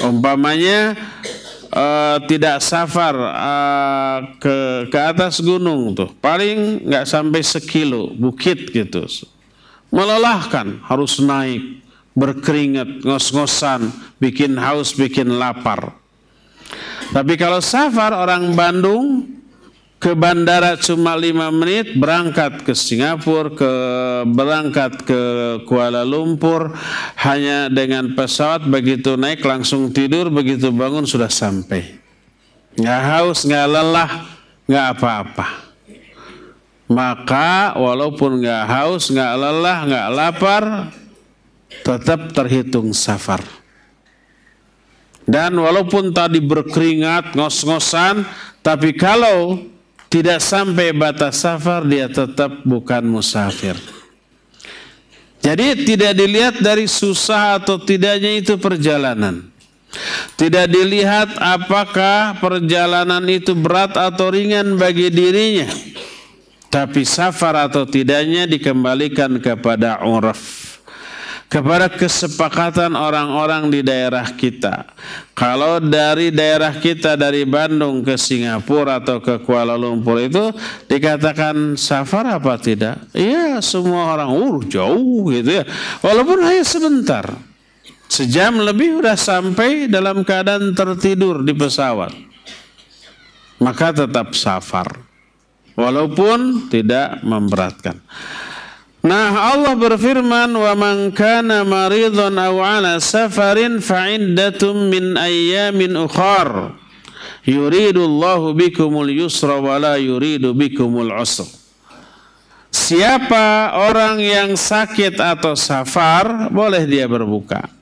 S1: Umpamanya tidak safar ke atas gunung tuh, paling nggak sampai 1 kilo bukit gitu. Melelahkan, harus naik, berkeringat, ngos-ngosan, bikin haus, bikin lapar. Tapi kalau safar orang Bandung ke bandara cuma 5 menit, berangkat ke Singapura, berangkat ke Kuala Lumpur, hanya dengan pesawat, begitu naik langsung tidur, begitu bangun sudah sampai. Nggak haus, nggak lelah, nggak apa-apa. Maka walaupun nggak haus, nggak lelah, nggak lapar, tetap terhitung safar. Dan walaupun tadi berkeringat, ngos-ngosan, tapi kalau tidak sampai batas safar, dia tetap bukan musafir. Jadi tidak dilihat dari susah atau tidaknya itu perjalanan. Tidak dilihat apakah perjalanan itu berat atau ringan bagi dirinya. Tapi safar atau tidaknya dikembalikan kepada uraf. kepada kesepakatan orang-orang di daerah kita. Kalau dari daerah kita, dari Bandung ke Singapura atau ke Kuala Lumpur itu dikatakan safar apa tidak? Iya, semua orang jauh gitu ya. Walaupun hanya sebentar, sejam lebih udah sampai dalam keadaan tertidur di pesawat, maka tetap safar, walaupun tidak memberatkan. Nah, Allah berfirman, "Wa man kana maridhan aw 'ala safarin fa 'iddatun min ayyamin ukhar. Yuridullahu bikumul yusra wa la yuridu bikumul 'usra." Siapa orang yang sakit atau safar, boleh dia berbuka.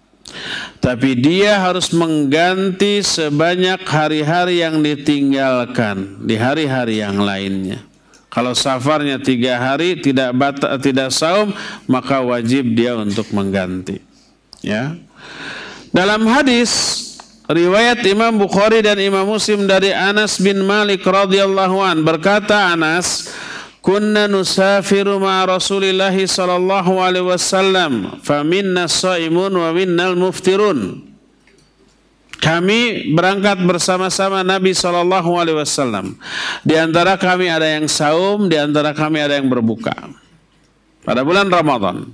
S1: Tapi dia harus mengganti sebanyak hari-hari yang ditinggalkan di hari-hari yang lainnya. Kalau safarnya 3 hari tidak saum, maka wajib dia untuk mengganti. Ya. Dalam hadis riwayat Imam Bukhari dan Imam Muslim dari Anas bin Malik radhiyallahu an, berkata Anas, "Kunna nusafiru ma'a Rasulillah sallallahu alaihi wasallam, faminna shaimun wa minnal muftirun." Kami berangkat bersama-sama Nabi SAW. Di antara kami ada yang saum, di antara kami ada yang berbuka pada bulan Ramadan.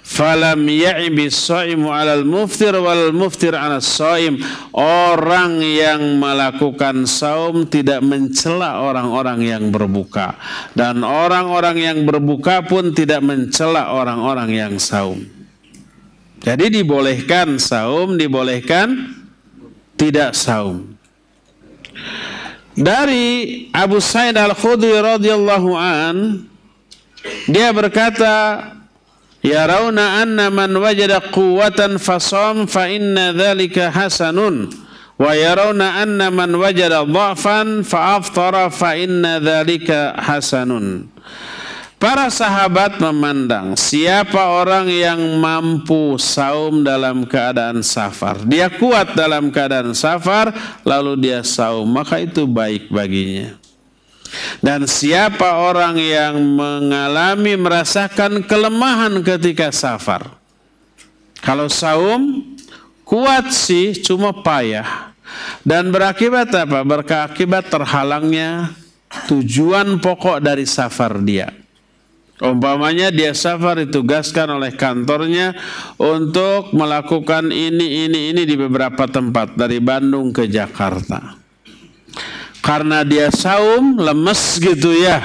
S1: Falam ya'ibi shaimu 'alal muftir wal muftir 'alas shaim. Orang yang melakukan saum tidak mencela orang-orang yang berbuka, dan orang-orang yang berbuka pun tidak mencela orang-orang yang saum. Jadi dibolehkan saum, dibolehkan tidak saum. Dari Abu Sa'id Al-Khudri radhiyallahu an, dia berkata, "Yarawna anna man wajada quwwatan fasam fa inna dzalika hasanun, wa yarawna anna man wajada dha'fan fa aftara fa inna dzalika hasanun." Para sahabat memandang siapa orang yang mampu saum dalam keadaan safar, dia kuat dalam keadaan safar, lalu dia saum, maka itu baik baginya. Dan siapa orang yang merasakan kelemahan ketika safar, kalau saum kuat sih, cuma payah, dan berakibat apa? Berakibat terhalangnya tujuan pokok dari safar dia. Umpamanya dia safar ditugaskan oleh kantornya untuk melakukan ini di beberapa tempat dari Bandung ke Jakarta. Karena dia saum, lemes gitu ya,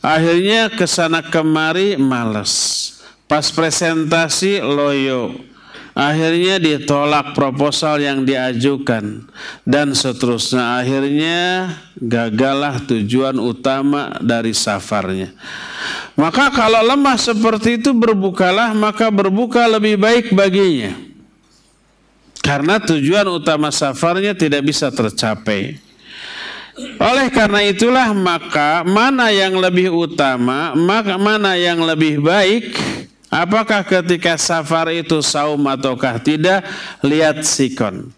S1: akhirnya kesana kemari malas. Pas presentasi loyo, akhirnya ditolak proposal yang diajukan, dan seterusnya. Akhirnya gagallah tujuan utama dari safarnya. Maka kalau lemah seperti itu, berbukalah, maka berbuka lebih baik baginya, karena tujuan utama safarnya tidak bisa tercapai. Oleh karena itulah, maka mana yang lebih utama, maka mana yang lebih baik, apakah ketika safar itu saum ataukah tidak, lihat sikon.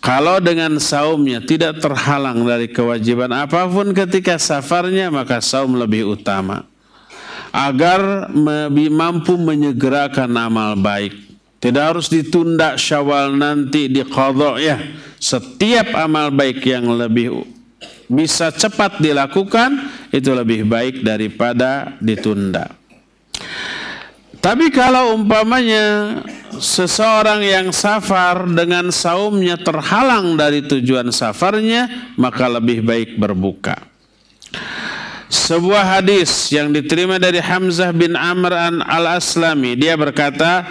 S1: Kalau dengan saumnya tidak terhalang dari kewajiban apapun ketika safarnya, maka saum lebih utama, agar mampu menyegerakan amal baik. Tidak harus ditunda Syawal nanti di qadha ya. Setiap amal baik yang lebih bisa cepat dilakukan itu lebih baik daripada ditunda. Tapi kalau umpamanya seseorang yang safar dengan saumnya terhalang dari tujuan safarnya, maka lebih baik berbuka. Sebuah hadis yang diterima dari Hamzah bin Amr al-Aslami, dia berkata,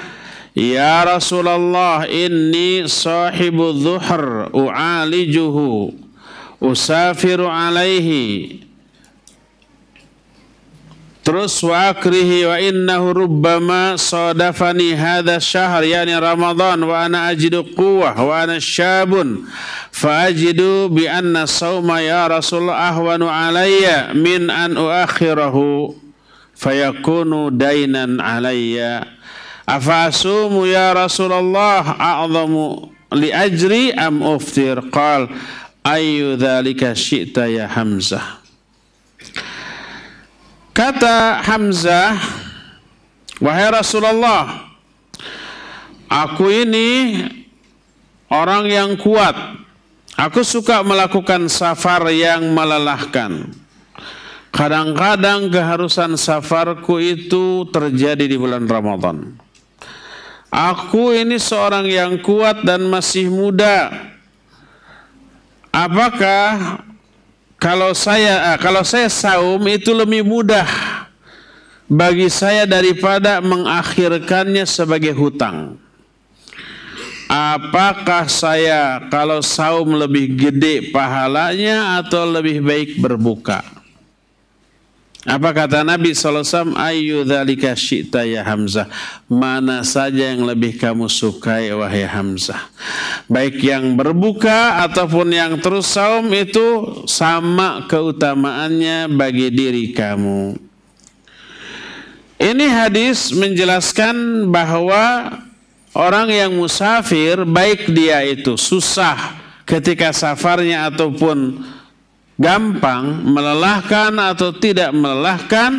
S1: "Ya Rasulullah, inni sahibu dhuhr u'alijuhu usafiru alaihi terus wa akrihi wa innahu rubbama sadafani hadha syahr yani Ramadan wa ana ajidu quwwah wa ana syabun fa ajidu bi anna sawma ya Rasulullah ahwanu alayya min an uakhirahu fayakunu dainan alayya afa asumu ya Rasulullah a'zamu li ajri am uftir qal ayu dhalika syi'ta ya Hamzah." Kata Hamzah, "Wahai Rasulullah, aku ini orang yang kuat. Aku suka melakukan safar yang melelahkan. Kadang-kadang keharusan safarku itu terjadi di bulan Ramadan. Aku ini seorang yang kuat dan masih muda. Apakah kalau saya saum itu lebih mudah bagi saya daripada mengakhirkannya sebagai hutang? Apakah saya kalau saum lebih gede pahalanya atau lebih baik berbuka? Apa kata Nabi SAW? Ayyu dzalika syi'ta ya Hamzah. Mana saja yang lebih kamu sukai wahai Hamzah. Baik yang berbuka ataupun yang terus saum itu sama keutamaannya bagi diri kamu. Ini hadis menjelaskan bahwa orang yang musafir, baik dia itu susah ketika safarnya ataupun gampang, melelahkan atau tidak melelahkan,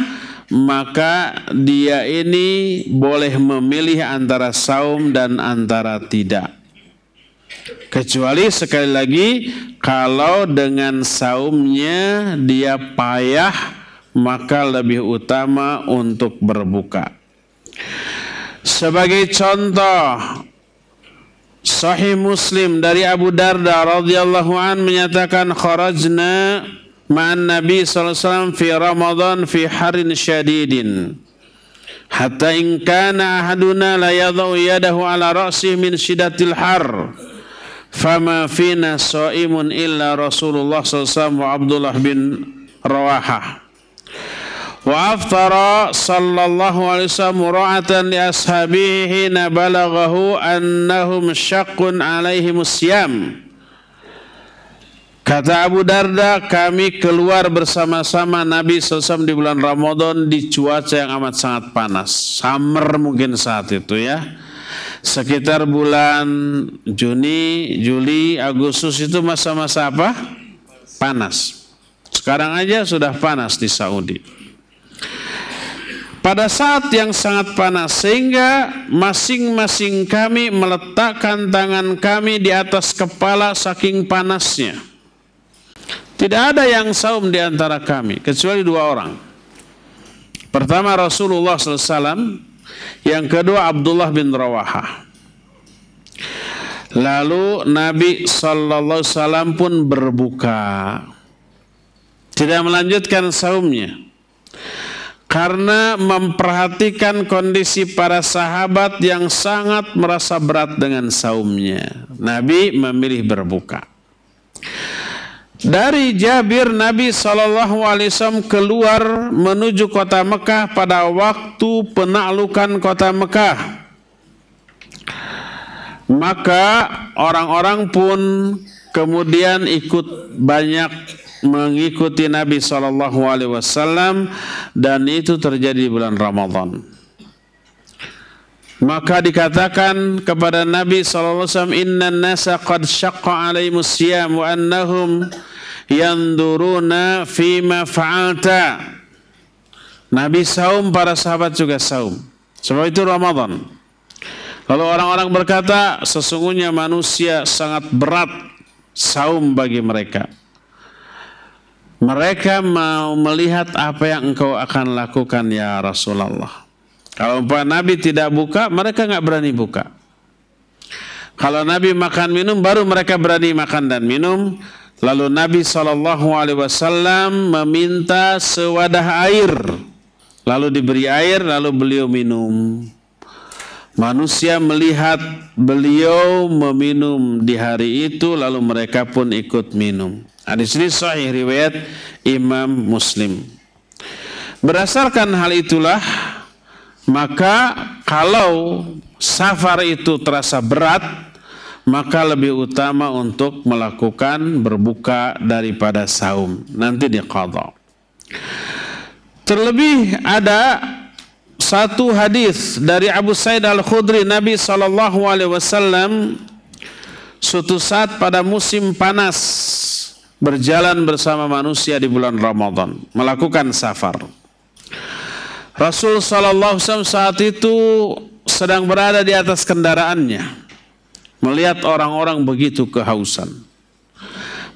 S1: maka dia ini boleh memilih antara saum dan antara tidak. Kecuali sekali lagi kalau dengan saumnya dia payah, maka lebih utama untuk berbuka. Sebagai contoh, Sahih Muslim dari Abu Darda radhiyallahu an menyatakan kharajna ma'an Nabi sallallahu alaihi wasallam fi Ramadan fi harin syadidin hatta in kana ahaduna la yadau yadahu ala ra'sihi min shiddatil har fama fina shaimun illa Rasulullah sallallahu alaihi wasallam wa Abdullah bin Rawahah. Wa aftara sallallahu alaihi wasallam mura'atan li ashabihi hina balaghahu annahum syaqqun alaihimus siyam. Kata Abu Darda, kami keluar bersama-sama Nabi SAW di bulan Ramadan di cuaca yang amat sangat panas. Summer mungkin saat itu ya. Sekitar bulan Juni, Juli, Agustus itu masa-masa apa? Panas. Sekarang aja sudah panas di Saudi. Pada saat yang sangat panas sehingga masing-masing kami meletakkan tangan kami di atas kepala saking panasnya. Tidak ada yang saum di antara kami kecuali dua orang. Pertama Rasulullah SAW, yang kedua Abdullah bin Rawahah. Lalu Nabi SAW pun berbuka, tidak melanjutkan saumnya. Karena memperhatikan kondisi para sahabat yang sangat merasa berat dengan saumnya, Nabi memilih berbuka. Dari Jabir, Nabi SAW keluar menuju kota Mekah pada waktu penaklukan kota Mekah. Maka orang-orang pun kemudian ikut banyak mengikuti Nabi SAW, dan itu terjadi di bulan Ramadan. Maka dikatakan kepada Nabi SAW, inna nasa qad syaqqa alaihimus siyam wa annahum yanduruna fima fa'alta. Nabi saum, para sahabat juga saum, sebab itu Ramadan. Lalu orang-orang berkata, sesungguhnya manusia sangat berat saum bagi mereka. Mereka mau melihat apa yang engkau akan lakukan ya Rasulullah. Kalau Nabi tidak buka, mereka nggak berani buka. Kalau Nabi makan minum, baru mereka berani makan dan minum. Lalu Nabi SAW meminta sewadah air, lalu diberi air, lalu beliau minum. Manusia melihat beliau meminum di hari itu, lalu mereka pun ikut minum. Hadis ini sahih riwayat Imam Muslim. Berdasarkan hal itulah, maka kalau safar itu terasa berat, maka lebih utama untuk melakukan berbuka daripada saum. Nanti diqadha. Terlebih ada satu hadis dari Abu Sa'id Al-Khudri, Nabi SAW suatu saat pada musim panas berjalan bersama manusia di bulan Ramadan, melakukan safar. Rasul SAW saat itu sedang berada di atas kendaraannya, melihat orang-orang begitu kehausan.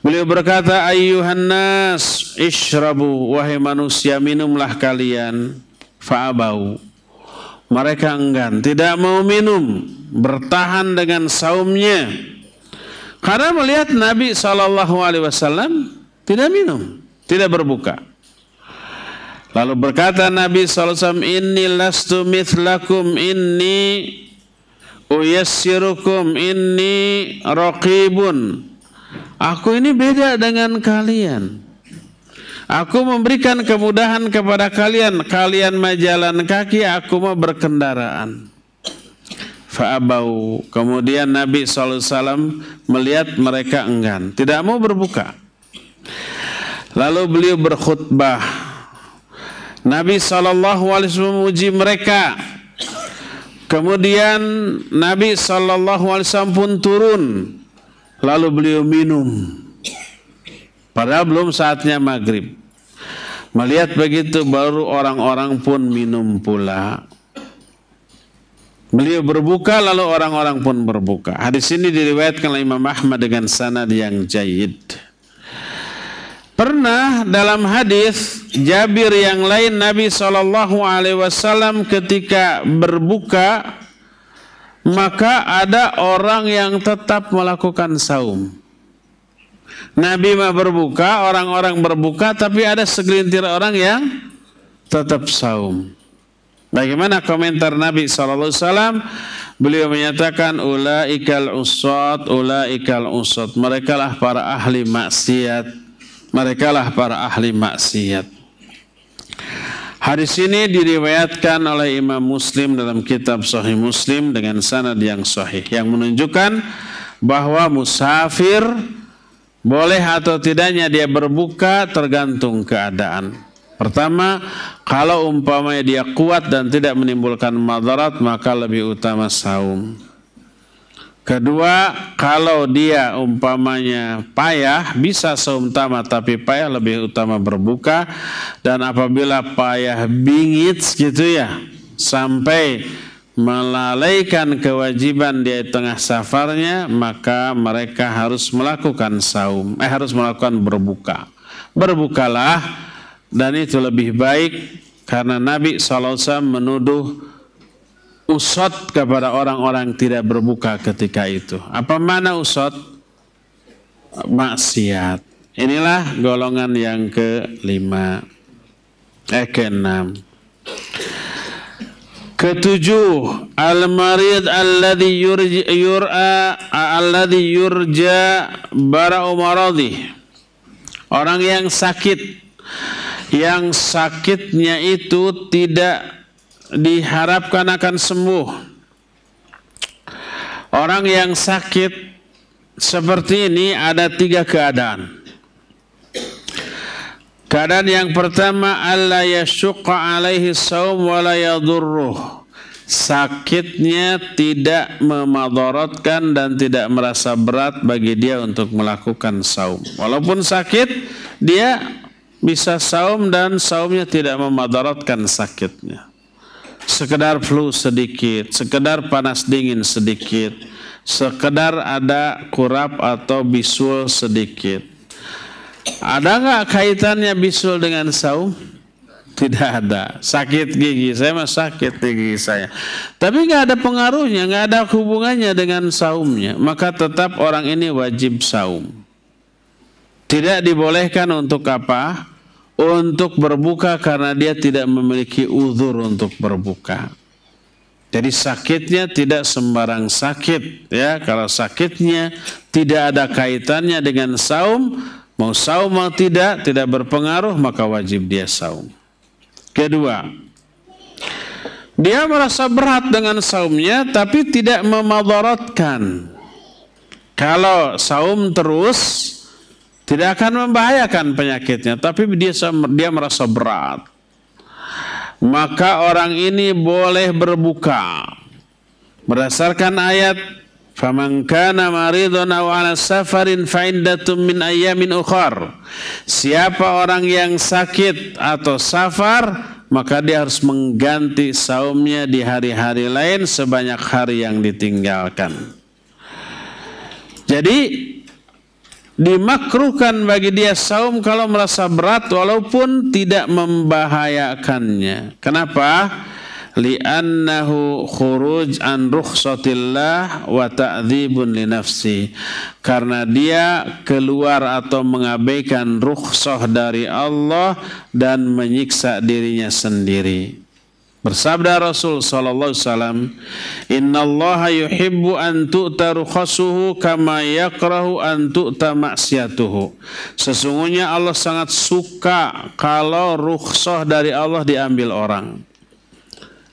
S1: Beliau berkata, ayyuhan nas ishrabu, wahai manusia minumlah kalian. Fa'abau, mereka enggan, tidak mau minum, bertahan dengan saumnya. Karena melihat Nabi SAW tidak minum, tidak berbuka. Lalu berkata Nabi SAW, inni lastu mithlakum, inni uyassirukum, inni raqibun. Aku ini beda dengan kalian. Aku memberikan kemudahan kepada kalian. Kalian mah jalan kaki, aku mah berkendaraan. Fa'abau. Kemudian Nabi SAW melihat mereka enggan, tidak mau berbuka. Lalu beliau berkhutbah. Nabi SAW memuji mereka. Kemudian Nabi SAW pun turun. Lalu beliau minum. Padahal belum saatnya maghrib. Melihat begitu baru orang-orang pun minum pula. Beliau berbuka lalu orang-orang pun berbuka. Hadis ini diriwayatkan oleh Imam Ahmad dengan sanad yang jayyid. Pernah dalam hadis Jabir yang lain, Nabi SAW ketika berbuka, maka ada orang yang tetap melakukan saum. Nabi mah berbuka, orang-orang berbuka, tapi ada segelintir orang yang tetap saum. Bagaimana komentar Nabi SAW? Beliau menyatakan, ulaikal usat, ulaikal usat. Merekalah para ahli maksiat. Merekalah para ahli maksiat. Hadis ini diriwayatkan oleh Imam Muslim dalam kitab Sahih Muslim dengan sanad yang sahih, yang menunjukkan bahwa musafir boleh atau tidaknya dia berbuka tergantung keadaan. Pertama, kalau umpamanya dia kuat dan tidak menimbulkan madarat, maka lebih utama saum. Kedua, kalau dia umpamanya payah, bisa saum tamat, tapi payah lebih utama berbuka. Dan apabila payah bingit gitu ya, sampai melalaikan kewajiban di tengah safarnya, maka mereka harus melakukan saum, harus melakukan berbuka. Berbukalah, dan itu lebih baik karena Nabi SAW menuduh usot kepada orang-orang tidak berbuka ketika itu. Apa mana usot? Maksiat. Inilah golongan yang keenam. Ketujuh, al-marid alladhi yurja bara'u maradih. Orang yang sakit, yang sakitnya itu tidak diharapkan akan sembuh. Orang yang sakit seperti ini ada tiga keadaan. Keadaan yang pertama, alla yashqa alaihi saum wa la yadurruh. Sakitnya tidak memadaratkan dan tidak merasa berat bagi dia untuk melakukan saum. Walaupun sakit, dia bisa saum dan saumnya tidak memadaratkan sakitnya. Sekedar flu sedikit, sekedar panas dingin sedikit, sekedar ada kurap atau bisul sedikit. Ada nggak kaitannya bisul dengan saum? Tidak ada. Sakit gigi, saya mah sakit gigi saya. Tapi nggak ada pengaruhnya, nggak ada hubungannya dengan saumnya. Maka tetap orang ini wajib saum. Tidak dibolehkan untuk apa? Untuk berbuka karena dia tidak memiliki uzur untuk berbuka. Jadi sakitnya tidak sembarang sakit, ya. Kalau sakitnya tidak ada kaitannya dengan saum, mau saum mau tidak berpengaruh, maka wajib dia saum. Kedua, dia merasa berat dengan saumnya tapi tidak memadaratkan. Kalau saum terus tidak akan membahayakan penyakitnya, tapi dia merasa berat. Maka orang ini boleh berbuka. Berdasarkan ayat, faman kana maridun aw ala safarin fa iddatun min ayyamin ukhar. Siapa orang yang sakit atau safar, maka dia harus mengganti saumnya di hari-hari lain sebanyak hari yang ditinggalkan. Jadi dimakruhkan bagi dia saum kalau merasa berat walaupun tidak membahayakannya. Kenapa? Li'annahu khuruj an rukhsatillah wa ta'dzibun li nafsi. Karena dia keluar atau mengabaikan rukhsah dari Allah dan menyiksa dirinya sendiri. Bersabda Rasul sallallahu alaihi wasallam, "Innallaha yuhibbu an tu'ta rukhasuhu kama yakrahu an tu'ta maksiatuhu." Sesungguhnya Allah sangat suka kalau rukhsah dari Allah diambil orang.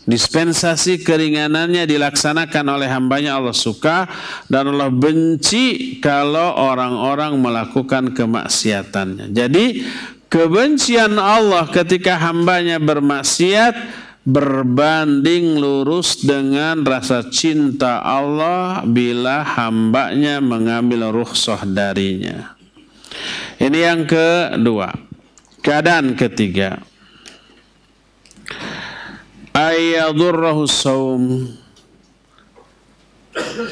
S1: Dispensasi keringanannya dilaksanakan oleh hambanya Allah suka, dan Allah benci kalau orang-orang melakukan kemaksiatannya. Jadi kebencian Allah ketika hambanya bermaksiat berbanding lurus dengan rasa cinta Allah bila hambanya mengambil rukhsah darinya. Ini yang kedua. Keadaan ketiga, ayyadurrahu saum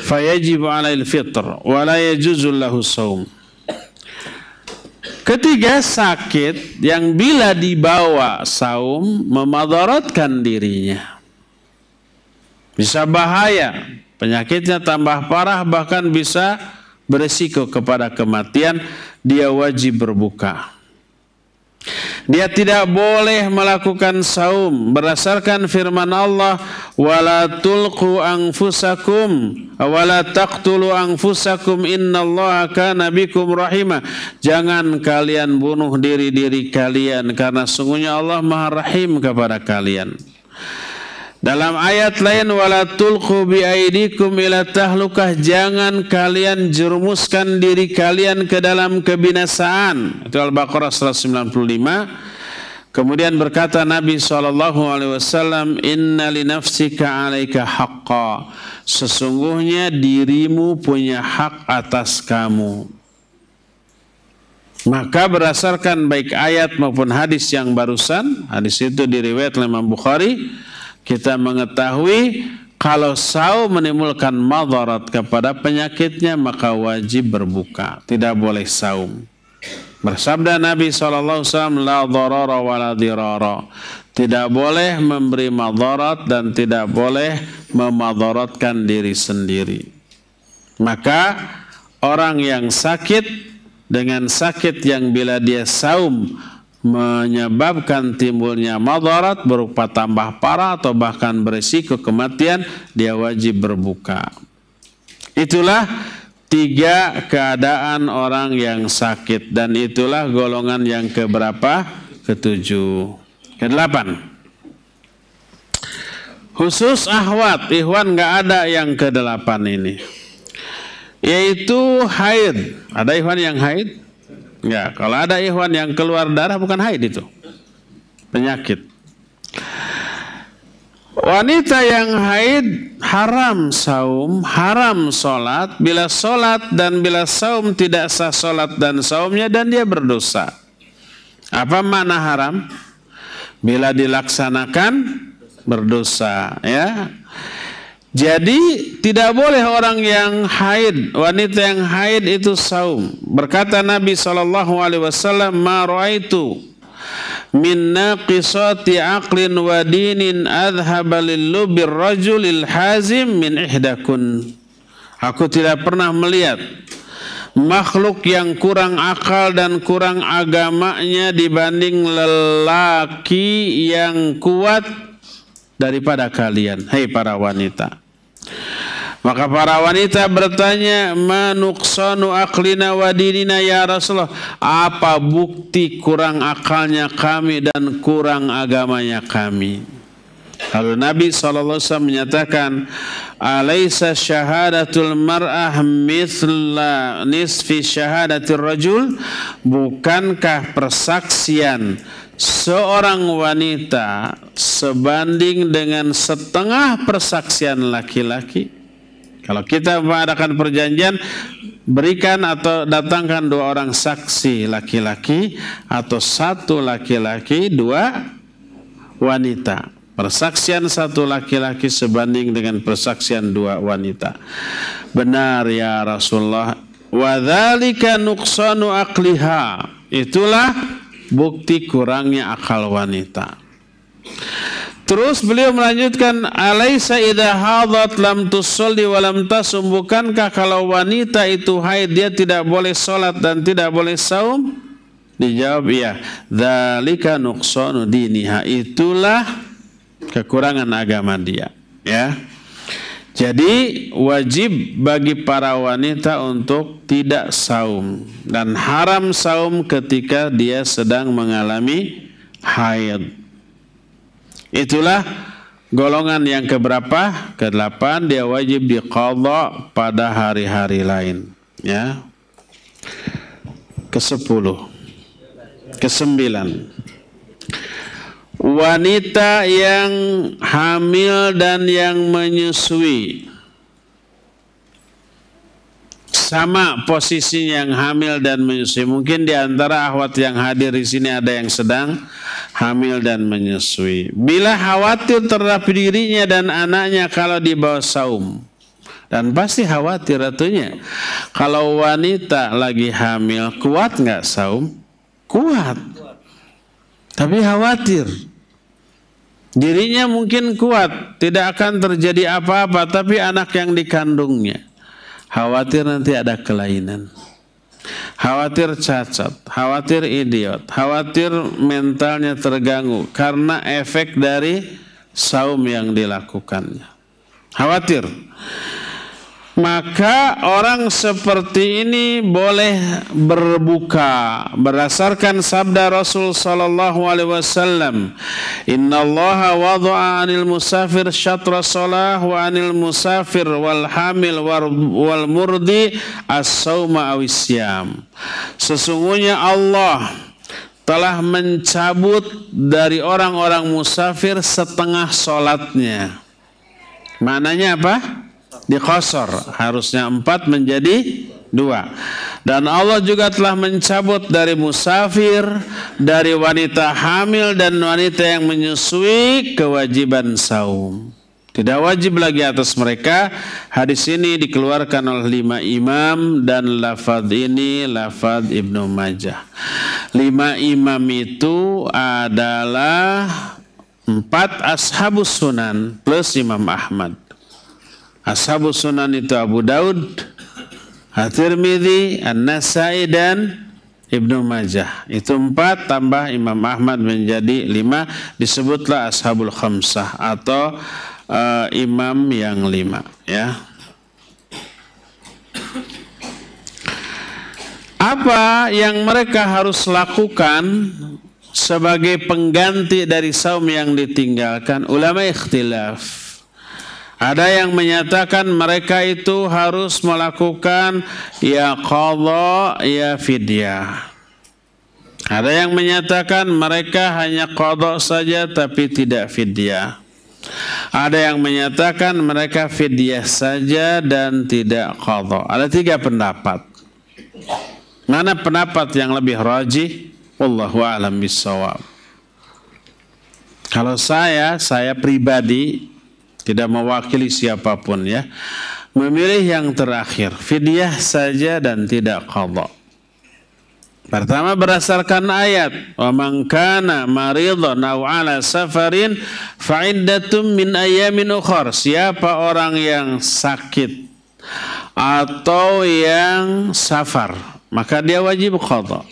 S1: fayajib alaihi fitr wa la yajuzu lahu saum. Ketiga, sakit yang bila dibawa saum memadaratkan dirinya. Bisa bahaya, penyakitnya tambah parah, bahkan bisa berisiko kepada kematian, dia wajib berbuka. Dia tidak boleh melakukan saum berdasarkan firman Allah, wala tulqu anfusakum wala taqtulu anfusakum innallaha kana bikum rahima. Jangan kalian bunuh diri-diri kalian karena sungguhnya Allah Maha Rahim kepada kalian. Dalam ayat lain, wala tulqu bi aidikum ila tahlukah, jangan kalian jerumuskan diri kalian ke dalam kebinasaan. Itu Al-Baqarah 195. Kemudian berkata Nabi SAW, inna li nafsika alaika haqqa, sesungguhnya dirimu punya hak atas kamu. Maka berdasarkan baik ayat maupun hadis yang barusan, hadis itu diriwayatkan oleh Imam Bukhari, kita mengetahui kalau saum menimbulkan madarat kepada penyakitnya maka wajib berbuka, tidak boleh saum. Bersabda Nabi SAW, la dharara wa la dirara, tidak boleh memberi madarat dan tidak boleh memadaratkan diri sendiri. Maka orang yang sakit dengan sakit yang bila dia saum menyebabkan timbulnya madarat berupa tambah parah atau bahkan berisiko kematian, dia wajib berbuka. Itulah tiga keadaan orang yang sakit, dan itulah golongan yang keberapa? Ketujuh. Kedelapan, khusus ahwat, ikhwan, nggak ada yang kedelapan ini, yaitu haid. Ada ikhwan yang haid? Ya, kalau ada ikhwan yang keluar darah bukan haid, itu penyakit. Wanita yang haid haram saum, haram solat. Bila solat dan bila saum tidak sah solat dan saumnya, dan dia berdosa. Apa makna haram? Bila dilaksanakan berdosa, ya. Jadi tidak boleh orang yang haid, wanita yang haid itu saum. Berkata Nabi SAW, ma ra'aitu min naqisati aqlin wa dinin adhaba lillubir rajulil hazim min ihdakun. Aku tidak pernah melihat makhluk yang kurang akal dan kurang agamanya dibanding lelaki yang kuat daripada kalian, hai para wanita. Maka para wanita bertanya, ma nuqsanu aqlina wa dinina ya Rasulullah, apa bukti kurang akalnya kami dan kurang agamanya kami? Lalu Nabi SAW menyatakan, alaysa syahadatul mar'ah mithla nisfi syahadatir rajul, bukankah persaksian seorang wanita sebanding dengan setengah persaksian laki-laki? Kalau kita mengadakan perjanjian, berikan atau datangkan 2 orang saksi laki-laki, atau 1 laki-laki 2 wanita. Persaksian satu laki-laki sebanding dengan persaksian 2 wanita. Benar ya Rasulullah. Wa dzalika nuqsanu aqliha. Itulah bukti kurangnya akal wanita. Terus beliau melanjutkan, alaisa idza hadat lam tusalli wa lam tasum. Bukankah kalau wanita itu haid dia tidak boleh salat dan tidak boleh saum? Dijawab iya. Dzalika nuqsanu diniha. Itulah kekurangan agama dia, ya. Jadi wajib bagi para wanita untuk tidak saum dan haram saum ketika dia sedang mengalami haid. Itulah golongan yang keberapa? Ke-8, dia wajib diqadha pada hari-hari lain, ya. Ke-10, ke-9, wanita yang hamil dan yang menyusui. Sama posisinya yang hamil dan menyusui. Mungkin di antara akhwat yang hadir di sini ada yang sedang hamil dan menyusui. Bila khawatir terhadap dirinya dan anaknya kalau di bawah saum. Dan pasti khawatir atunya. Kalau wanita lagi hamil, kuat nggak saum? Kuat. Tapi khawatir. Dirinya mungkin kuat, tidak akan terjadi apa-apa, tapi anak yang dikandungnya khawatir nanti ada kelainan. Khawatir cacat, khawatir idiot, khawatir mentalnya terganggu karena efek dari saum yang dilakukannya. Khawatir. Maka orang seperti ini boleh berbuka berdasarkan sabda Rasul sallallahu alaihi wasallam, innallaha wada'a 'anil musafir syatra shalah wa 'anil musafir wal hamil wal murdi as-sauma awisyam. Sesungguhnya Allah telah mencabut dari orang-orang musafir setengah salatnya. Maknanya apa? Diqasar, harusnya 4 menjadi 2. Dan Allah juga telah mencabut dari musafir, dari wanita hamil dan wanita yang menyusui kewajiban saum. Tidak wajib lagi atas mereka. Hadis ini dikeluarkan oleh 5 imam dan lafaz ini lafaz Ibnu Majah. 5 imam itu adalah 4 ashabus sunan plus Imam Ahmad. Ashabus sunan itu Abu Daud, At-Tirmidzi, An-Nasai dan Ibnu Majah. Itu 4 tambah Imam Ahmad menjadi 5. Disebutlah ashabul khamsah atau imam yang 5, ya. Apa yang mereka harus lakukan sebagai pengganti dari saum yang ditinggalkan? Ulama ikhtilaf. Ada yang menyatakan mereka itu harus melakukan ya qadha ya fidyah. Ada yang menyatakan mereka hanya qadha saja tapi tidak fidyah. Ada yang menyatakan mereka fidyah saja dan tidak qadha. Ada 3 pendapat. Mana pendapat yang lebih rajih? Wallahu a'lam bissawab. Kalau saya pribadi tidak mewakili siapapun, ya, memilih yang terakhir, fidyah saja dan tidak qadha. Pertama berdasarkan ayat, wa man kana maridhan aw ala safarin fa iddatum min ayamin ukhar. Siapa orang yang sakit atau yang safar, maka dia wajib qadha.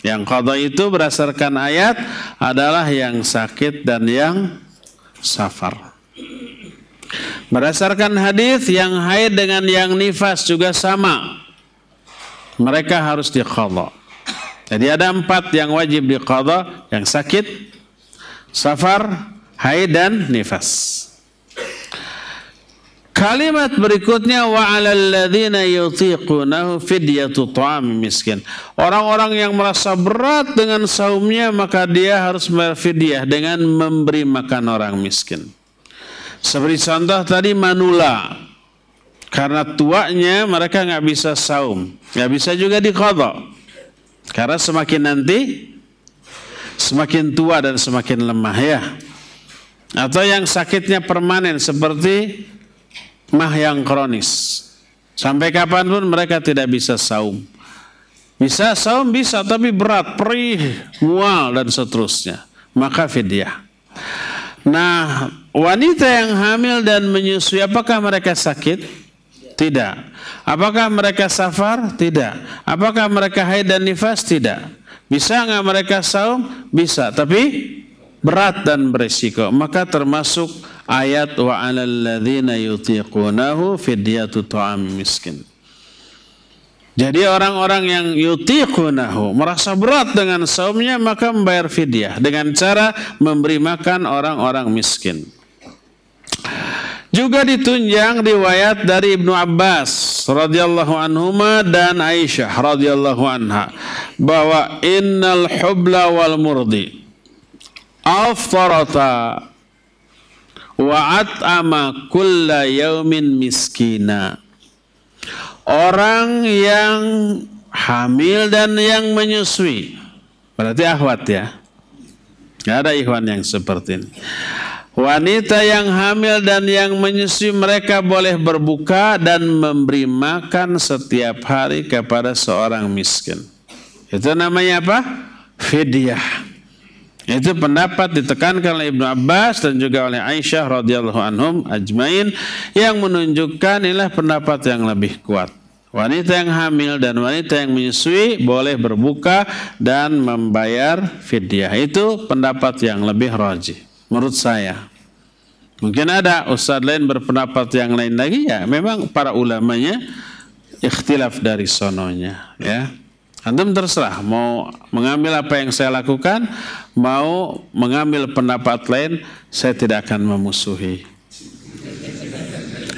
S1: Yang qadha itu berdasarkan ayat adalah yang sakit dan yang safar. Berdasarkan hadis, yang haid dengan yang nifas juga sama. Mereka harus diqadha. Jadi ada 4 yang wajib diqadha, yang sakit, safar, haid dan nifas. Kalimat berikutnya, wa 'alal ladzina yutiqunahu fidyatu ta'am miskin. Orang-orang yang merasa berat dengan saumnya, maka dia harus membayar fidyah dengan memberi makan orang miskin. Seperti contoh tadi manula, karena tuanya mereka nggak bisa saum, nggak bisa juga diqadha, karena semakin nanti semakin tua dan semakin lemah, ya. atau yang sakitnya permanen seperti mah yang kronis. Sampai kapanpun mereka tidak bisa saum. Bisa saum bisa, tapi berat, perih, mual dan seterusnya. Maka fidyah. Nah, wanita yang hamil dan menyusui, apakah mereka sakit? Tidak. Apakah mereka safar? Tidak. Apakah mereka haid dan nifas? Tidak. Bisa nggak mereka saum? Bisa, tapi berat dan berisiko. Maka termasuk ayat wa 'alal ladzina yutiqunahu fidyatu ta'am miskin. Jadi orang-orang yang yutiqunahu merasa berat dengan saumnya, maka membayar fidyah dengan cara memberi makan orang-orang miskin. Juga ditunjang riwayat dari Ibnu Abbas radhiyallahu anhuma dan Aisyah radhiyallahu anha bahwa innal hubla wal murdi aftarata wa at'ama kulla yaumin miskina. Orang yang hamil dan yang menyusui, berarti akhwat ya, nggak ada ikhwan yang seperti ini. Wanita yang hamil dan yang menyusui, mereka boleh berbuka dan memberi makan setiap hari kepada seorang miskin. Itu namanya apa? Fidyah. Itu pendapat ditekankan oleh Ibnu Abbas dan juga oleh Aisyah radhiyallahu anhum ajmain, yang menunjukkan inilah pendapat yang lebih kuat. Wanita yang hamil dan wanita yang menyusui boleh berbuka dan membayar fidyah. Itu pendapat yang lebih rajih menurut saya. Mungkin ada ustaz lain berpendapat yang lain lagi, ya memang para ulamanya ikhtilaf dari sononya, ya. Antum terserah mau mengambil apa yang saya lakukan, mau mengambil pendapat lain, saya tidak akan memusuhi.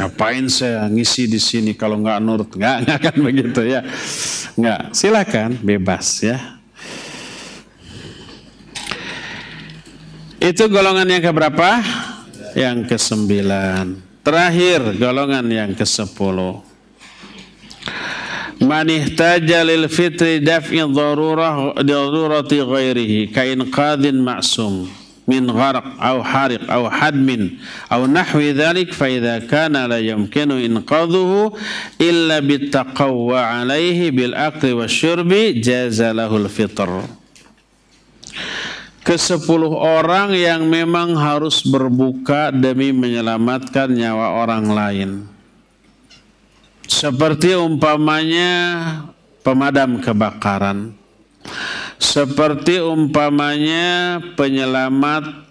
S1: Ngapain saya ngisi di sini kalau nggak nurut? Nggak akan begitu ya. Nggak, silakan bebas ya. Itu golongan yang keberapa? Yang ke-9. Terakhir golongan yang ke-10. Man ihtaja lil fitri daf'i darurati ghairihi ka inqadhin ma'sum min gharq aw hariq aw hadmin aw nahwi dhalik fa idza kana la yumkinu inqadhuhu illa bittaqawwa alayhi bil akli wasyurbi jaza lahul fitr. Ke-10 orang yang memang harus berbuka demi menyelamatkan nyawa orang lain. Seperti umpamanya pemadam kebakaran, seperti umpamanya penyelamat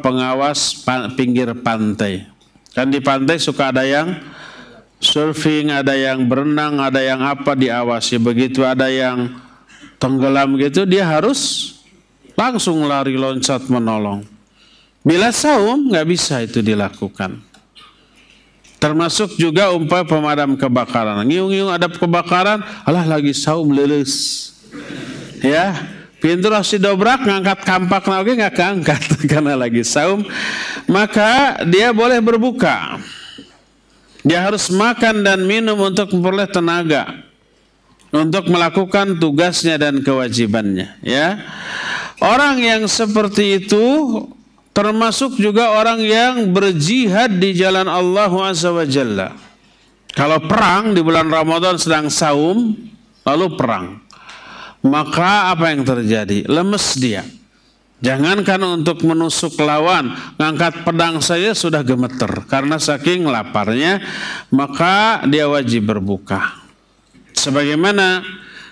S1: pengawas pinggir pantai. Kan di pantai suka ada yang surfing, ada yang berenang, ada yang apa diawasi. Begitu ada yang tenggelam gitu, dia harus langsung lari loncat menolong. Bila saum nggak bisa itu dilakukan. Termasuk juga pemadam kebakaran. Ngiung-ngiung ada kebakaran, alah lagi saum leles. Ya, pintu harus didobrak, ngangkat kampak lagi nggak keangkat karena lagi saum. Maka dia boleh berbuka. Dia harus makan dan minum untuk memperoleh tenaga untuk melakukan tugasnya dan kewajibannya. Ya, orang yang seperti itu termasuk juga orang yang berjihad di jalan Allah Azza wa Jalla. Kalau perang di bulan Ramadan sedang saum, lalu perang, maka apa yang terjadi? Lemes dia. Jangankan untuk menusuk lawan, ngangkat pedang saja sudah gemeter karena saking laparnya, maka dia wajib berbuka. Sebagaimana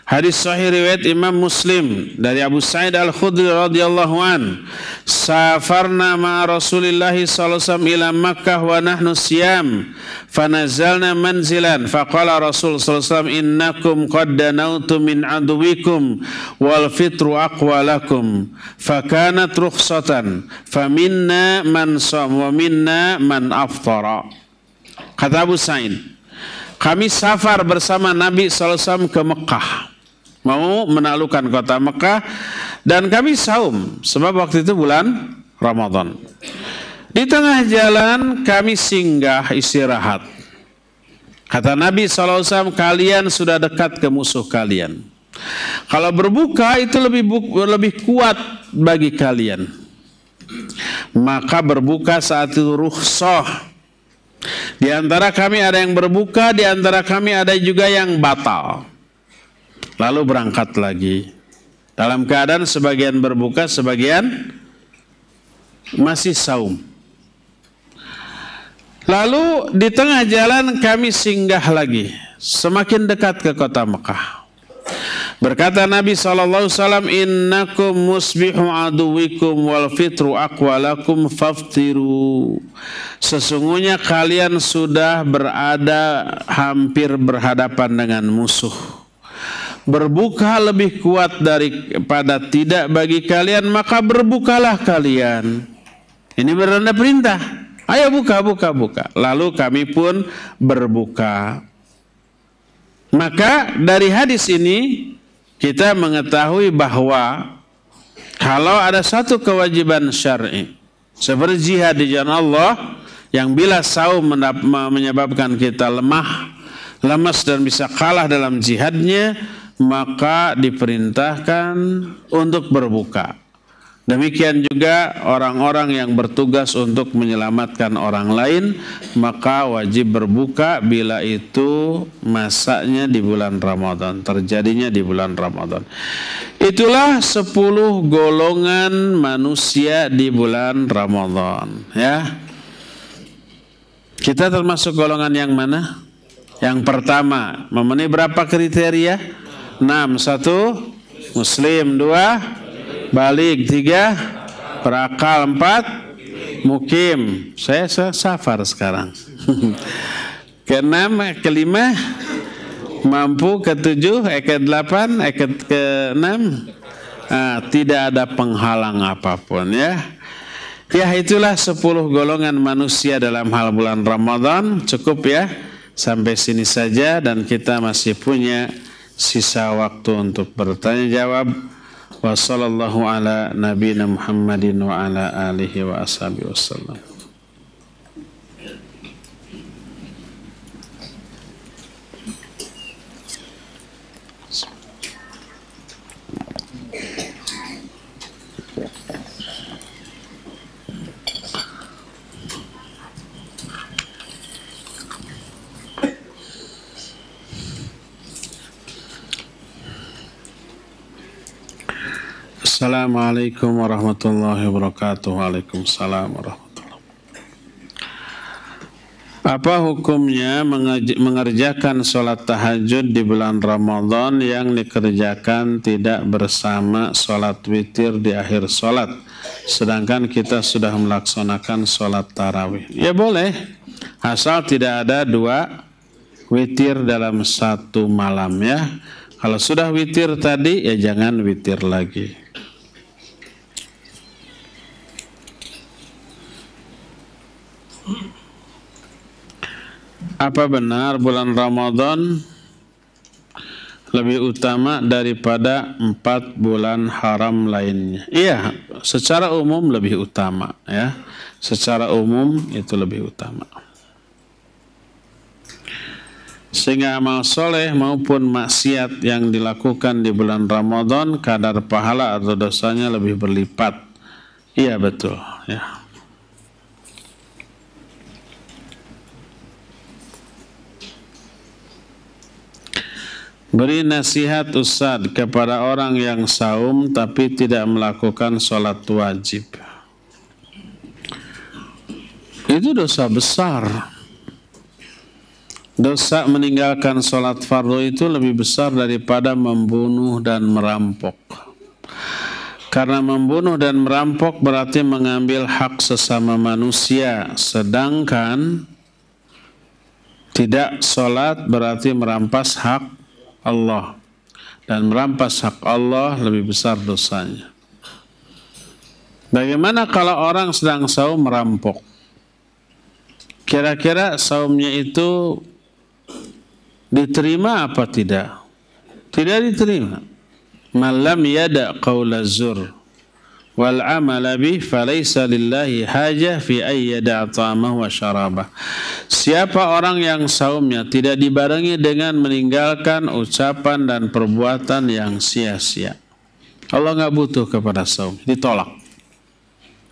S1: hadis sahih riwayat Imam Muslim dari Abu Sa'id Al-Khudri radhiyallahu an, safarna ma Rasulillah sallallahu alaihi wasallam ila Makkah wa nahnu siyam fanazalna manzilan faqala Rasul sallallahu alaihi wasallam innakum qad danautum min aduwikum wal fitru aqwa lakum fakanat rukhsatan faminna man sham wa minna man aftara. Kata Abu Sa'id, kami safar bersama Nabi sallallahu alaihi wasallam ke Mekah, mau menaklukkan kota Mekah, dan kami saum sebab waktu itu bulan Ramadan. Di tengah jalan kami singgah istirahat. Kata Nabi SAW, kalian sudah dekat ke musuh kalian. Kalau berbuka itu lebih kuat bagi kalian. maka berbuka saat itu rukhsah. Di antara kami ada yang berbuka, di antara kami ada juga yang batal. Lalu berangkat lagi. Dalam keadaan sebagian berbuka, sebagian masih saum. Lalu di tengah jalan kami singgah lagi, semakin dekat ke kota Mekah. Berkata Nabi SAW, innakum musbihu aduwikum wal fitru aqwalakum faftiru. Sesungguhnya kalian sudah berada hampir berhadapan dengan musuh. Berbuka lebih kuat daripada tidak bagi kalian, maka berbukalah kalian. Ini beranda perintah. Ayo buka. Lalu kami pun berbuka. Maka dari hadis ini kita mengetahui bahwa kalau ada satu kewajiban syar'i seperti jihad di jalan Allah yang bila saum menyebabkan kita lemas dan bisa kalah dalam jihadnya, maka diperintahkan untuk berbuka. Demikian juga orang-orang yang bertugas untuk menyelamatkan orang lain, maka wajib berbuka bila itu masanya di bulan Ramadan, terjadinya di bulan Ramadan. Itulah 10 golongan manusia di bulan Ramadan, ya. Kita termasuk golongan yang mana? Yang pertama, memenuhi berapa kriteria? 6. 1. Muslim. 2. Balik. 3. Berakal. 4. Mukim. Saya safar sekarang. Ke-6. Ke-5. Mampu. Ke-7. Ke-8. Ke-6. Tidak ada penghalang apapun, ya. Ya, itulah 10 golongan manusia dalam hal bulan Ramadan. Cukup ya. Sampai sini saja dan kita masih punya sisa waktu untuk bertanya jawab. Wassallallahu ala nabiyina Muhammadin wa ala alihi wa ashabihi wasallam. Assalamualaikum warahmatullahi wabarakatuh. Waalaikumsalam warahmatullahi wabarakatuh. Apa hukumnya mengerjakan sholat tahajud di bulan Ramadan yang dikerjakan tidak bersama sholat witir di akhir sholat, sedangkan kita sudah melaksanakan sholat tarawih? Ya boleh, asal tidak ada 2 witir dalam satu malam, ya. Kalau sudah witir tadi, ya jangan witir lagi. Apa benar bulan Ramadan lebih utama daripada 4 bulan haram lainnya? Iya, secara umum lebih utama, ya. Secara umum itu lebih utama. Sehingga amal soleh maupun maksiat yang dilakukan di bulan Ramadan, kadar pahala atau dosanya lebih berlipat. Iya betul, ya. Beri nasihat Ustaz kepada orang yang saum tapi tidak melakukan sholat wajib. Itu dosa besar. Dosa meninggalkan sholat fardu itu lebih besar daripada membunuh dan merampok. Karena membunuh dan merampok berarti mengambil hak sesama manusia, sedangkan tidak sholat berarti merampas hak Allah, dan merampas hak Allah lebih besar dosanya. Bagaimana kalau orang sedang saum merampok? Kira-kira saumnya itu diterima apa tidak? Tidak diterima. Man lam yada qawla zur wal amala bih falaysa lillahi hajah fi ay yada' ta'amahu wa syarabah. Siapa orang yang saumnya tidak dibarengi dengan meninggalkan ucapan dan perbuatan yang sia-sia, Allah nggak butuh kepada saum, ditolak.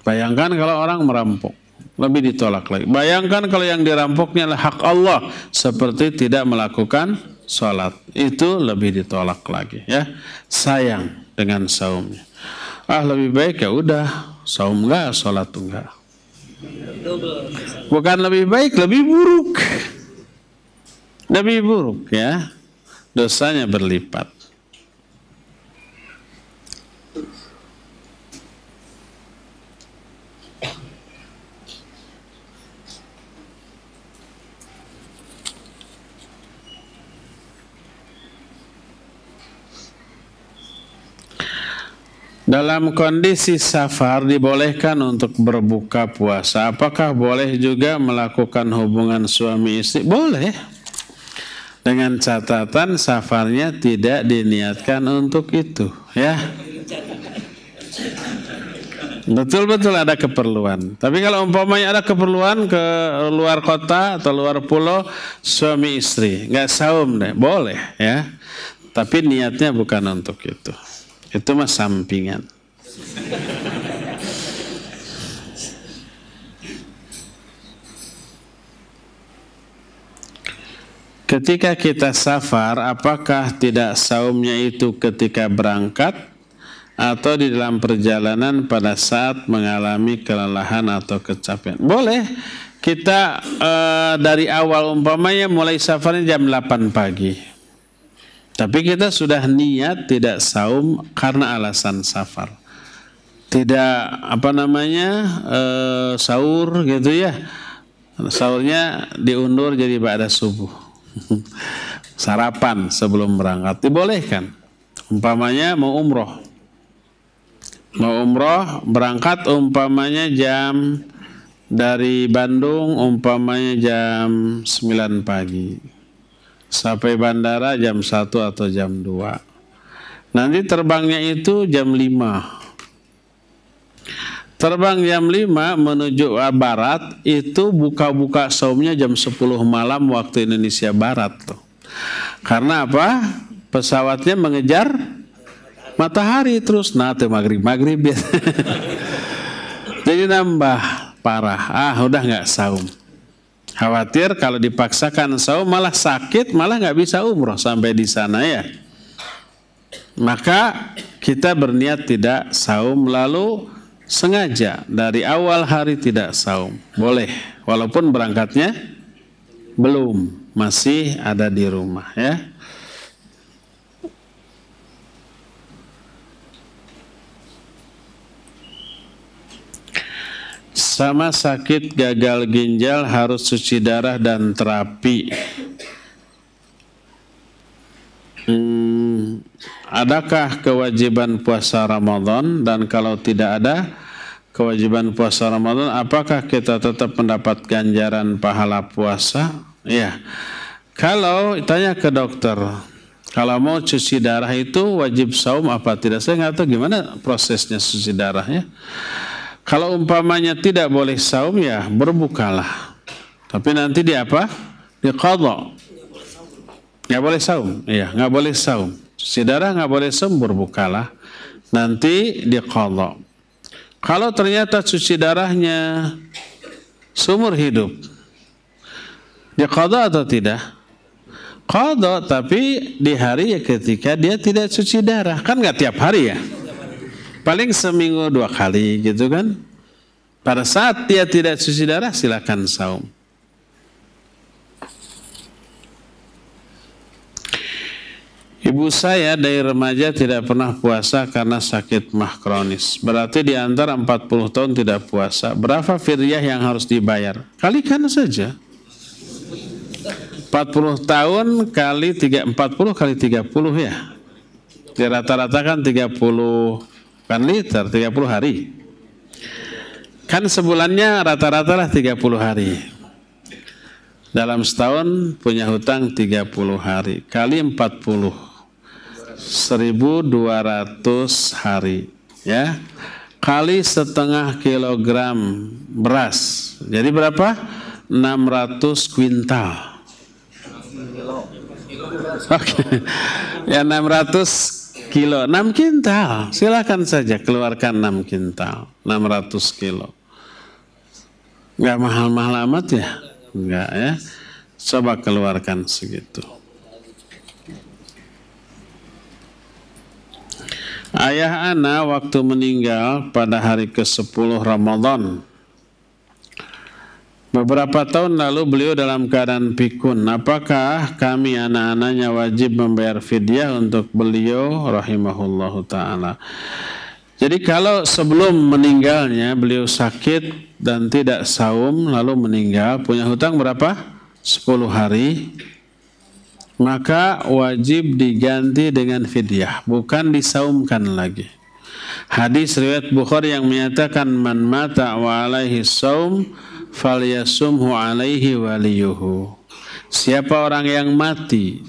S1: Bayangkan kalau orang merampok, lebih ditolak lagi. Bayangkan kalau yang dirampoknya adalah hak Allah, seperti tidak melakukan sholat, itu lebih ditolak lagi, ya. Sayang dengan saumnya. Lebih baik ya udah, saum enggak, sholat enggak. Bukan lebih baik, lebih buruk. Lebih buruk, ya. Dosanya berlipat. Dalam kondisi safar dibolehkan untuk berbuka puasa. Apakah boleh juga melakukan hubungan suami istri? Boleh. Dengan catatan safarnya tidak diniatkan untuk itu, ya. Betul-betul ada keperluan. Tapi kalau umpamanya ada keperluan ke luar kota atau luar pulau, suami istri, nggak saum deh, boleh, ya. Tapi niatnya bukan untuk itu. Itu mah sampingan. Ketika kita safar, apakah tidak saumnya itu ketika berangkat atau di dalam perjalanan pada saat mengalami kelelahan atau kecapean? Boleh. Kita dari awal umpamanya mulai safarnya jam 8 pagi. Tapi kita sudah niat tidak saum karena alasan safar. Tidak sahur gitu ya. Sahurnya diundur jadi ba'da subuh. Sarapan sebelum berangkat dibolehkan. Umpamanya mau umroh. Mau umroh berangkat umpamanya dari Bandung umpamanya jam 9 pagi. Sampai bandara jam 1 atau jam 2. Nanti terbangnya itu jam 5. Terbang jam 5 menuju barat, itu buka-buka saumnya jam 10 malam waktu Indonesia Barat tuh. Karena apa? Pesawatnya mengejar matahari terus. Nah, tuh maghrib ya. Jadi nambah parah. Udah nggak saum. Khawatir kalau dipaksakan saum malah sakit, malah nggak bisa umroh sampai di sana, ya. Maka kita berniat tidak saum lalu sengaja dari awal hari tidak saum. Boleh, walaupun berangkatnya belum, masih ada di rumah, ya. Sama sakit gagal ginjal harus cuci darah dan terapi. Adakah kewajiban puasa Ramadan? Dan kalau tidak ada kewajiban puasa Ramadan, apakah kita tetap mendapat ganjaran pahala puasa? Ya. Kalau tanya ke dokter, kalau mau cuci darah itu wajib saum apa tidak? Saya nggak tahu gimana prosesnya cuci darahnya. Kalau umpamanya tidak boleh saum, ya berbukalah. Tapi nanti diqadha. Nggak boleh saum. Iya, nggak boleh saum. Cuci darah nggak boleh saum, berbukalah. Nanti diqadha. Kalau ternyata cuci darahnya seumur hidup, diqadha atau tidak? Qadha, tapi di hari ketika dia tidak cuci darah. Kan nggak tiap hari, ya. Paling seminggu 2 kali gitu kan. Pada saat dia tidak cuci darah silakan saum. Ibu saya dari remaja tidak pernah puasa karena sakit mah kronis. Berarti di antara 40 tahun tidak puasa. Berapa fidyah yang harus dibayar? Kalikan saja. 40 tahun kali 40 kali 30 ya. Di rata-rata kan 30 kan liter, 30 hari. Kan sebulannya rata-rata lah 30 hari. Dalam setahun punya hutang 30 hari. Kali 40. 1.200 hari. Ya. Kali setengah kilogram beras. Jadi berapa? 600 kuintal. Oke. Ya 600 kilo, 6 kintal. Silakan saja keluarkan 6 kintal, 600 kilo. Nggak mahal-mahal amat ya? Enggak ya. Coba keluarkan segitu. Ayah ana waktu meninggal pada hari ke-10 Ramadan. Beberapa tahun lalu beliau dalam keadaan pikun. Apakah kami anak-anaknya wajib membayar fidyah untuk beliau rahimahullahu ta'ala? Jadi kalau sebelum meninggalnya beliau sakit dan tidak saum lalu meninggal, punya hutang berapa? 10 hari. Maka wajib diganti dengan fidyah, bukan disaumkan lagi. Hadis riwayat Bukhari yang menyatakan man mata wa alaihi saum falyasumhu alaihi waliyuhu. Siapa orang yang mati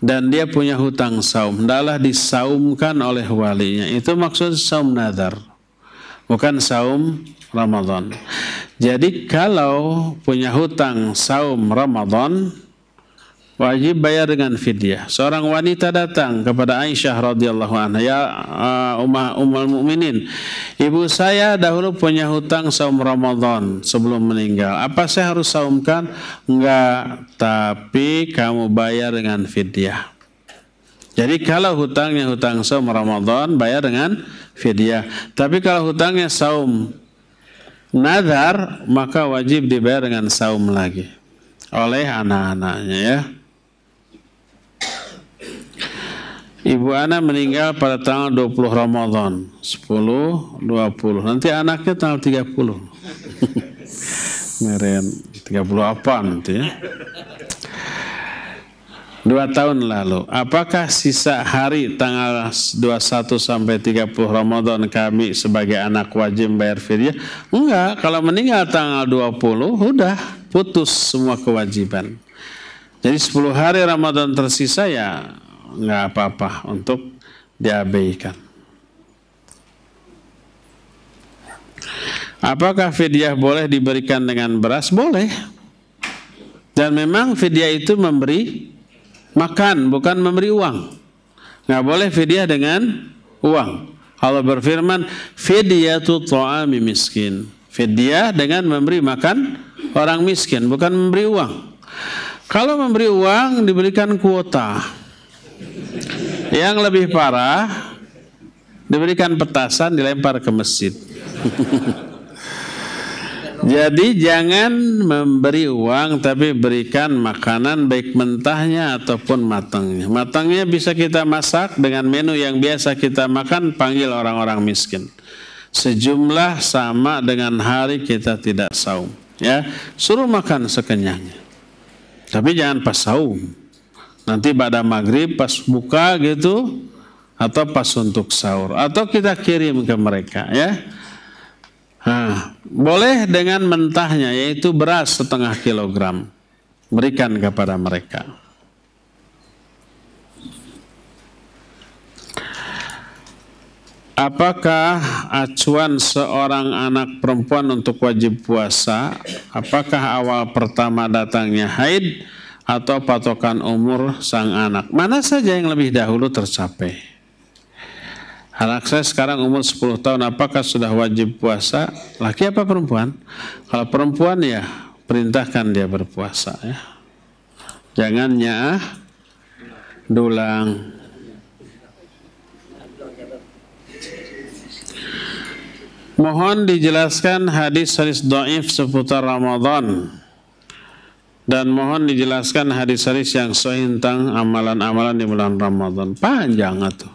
S1: dan dia punya hutang saum, hendaklah disaumkan oleh walinya. Itu maksud saum nadar, bukan saum Ramadan. Jadi kalau punya hutang saum Ramadan, wajib bayar dengan fidyah. Seorang wanita datang kepada Aisyah radhiyallahu anha, ya ummul mukminin, ibu saya dahulu punya hutang saum Ramadan sebelum meninggal. Apa saya harus saumkan? Enggak, tapi kamu bayar dengan fidyah. Jadi kalau hutangnya hutang saum Ramadan, bayar dengan fidyah. Tapi kalau hutangnya saum nadar, maka wajib dibayar dengan saum lagi oleh anak-anaknya ya. Ibu ana meninggal pada tanggal 20 Ramadan, 10, 20. Nanti anaknya tanggal 30. Meren, 30 apa nanti ya? 2 tahun lalu. Apakah sisa hari tanggal 21 sampai 30 Ramadan kami sebagai anak wajib bayar fidyah? Enggak, kalau meninggal tanggal 20, udah putus semua kewajiban. Jadi 10 hari Ramadan tersisa ya nggak apa-apa untuk diabaikan. Apakah fidyah boleh diberikan dengan beras? Boleh. Dan memang fidyah itu memberi makan, bukan memberi uang. Nggak boleh fidyah dengan uang. Allah berfirman, fidyatu ta'ami miskin. Fidyah dengan memberi makan orang miskin, bukan memberi uang. Kalau memberi uang diberikan kuota. Yang lebih parah, diberikan petasan, dilempar ke masjid. Jadi jangan memberi uang, tapi berikan makanan baik mentahnya ataupun matangnya. Matangnya bisa kita masak dengan menu yang biasa kita makan, panggil orang-orang miskin. Sejumlah sama dengan hari kita tidak saum. Ya, suruh makan sekenyangnya. Tapi jangan pas saum. Nanti pada maghrib pas buka gitu, atau pas untuk sahur, atau kita kirim ke mereka ya. Nah, boleh dengan mentahnya, yaitu beras 0,5 kilogram, berikan kepada mereka. Apakah acuan seorang anak perempuan untuk wajib puasa? Apakah awal pertama datangnya haid atau patokan umur sang anak? Mana saja yang lebih dahulu tercapai. Anak saya sekarang umur 10 tahun, apakah sudah wajib puasa? Laki apa perempuan? Kalau perempuan ya perintahkan dia berpuasa ya. Jangan nyaah dulang. Mohon dijelaskan hadis-hadis dhaif seputar Ramadan. Dan mohon dijelaskan hadis-hadis yang sahih tentang amalan-amalan di bulan Ramadan. Panjang tuh.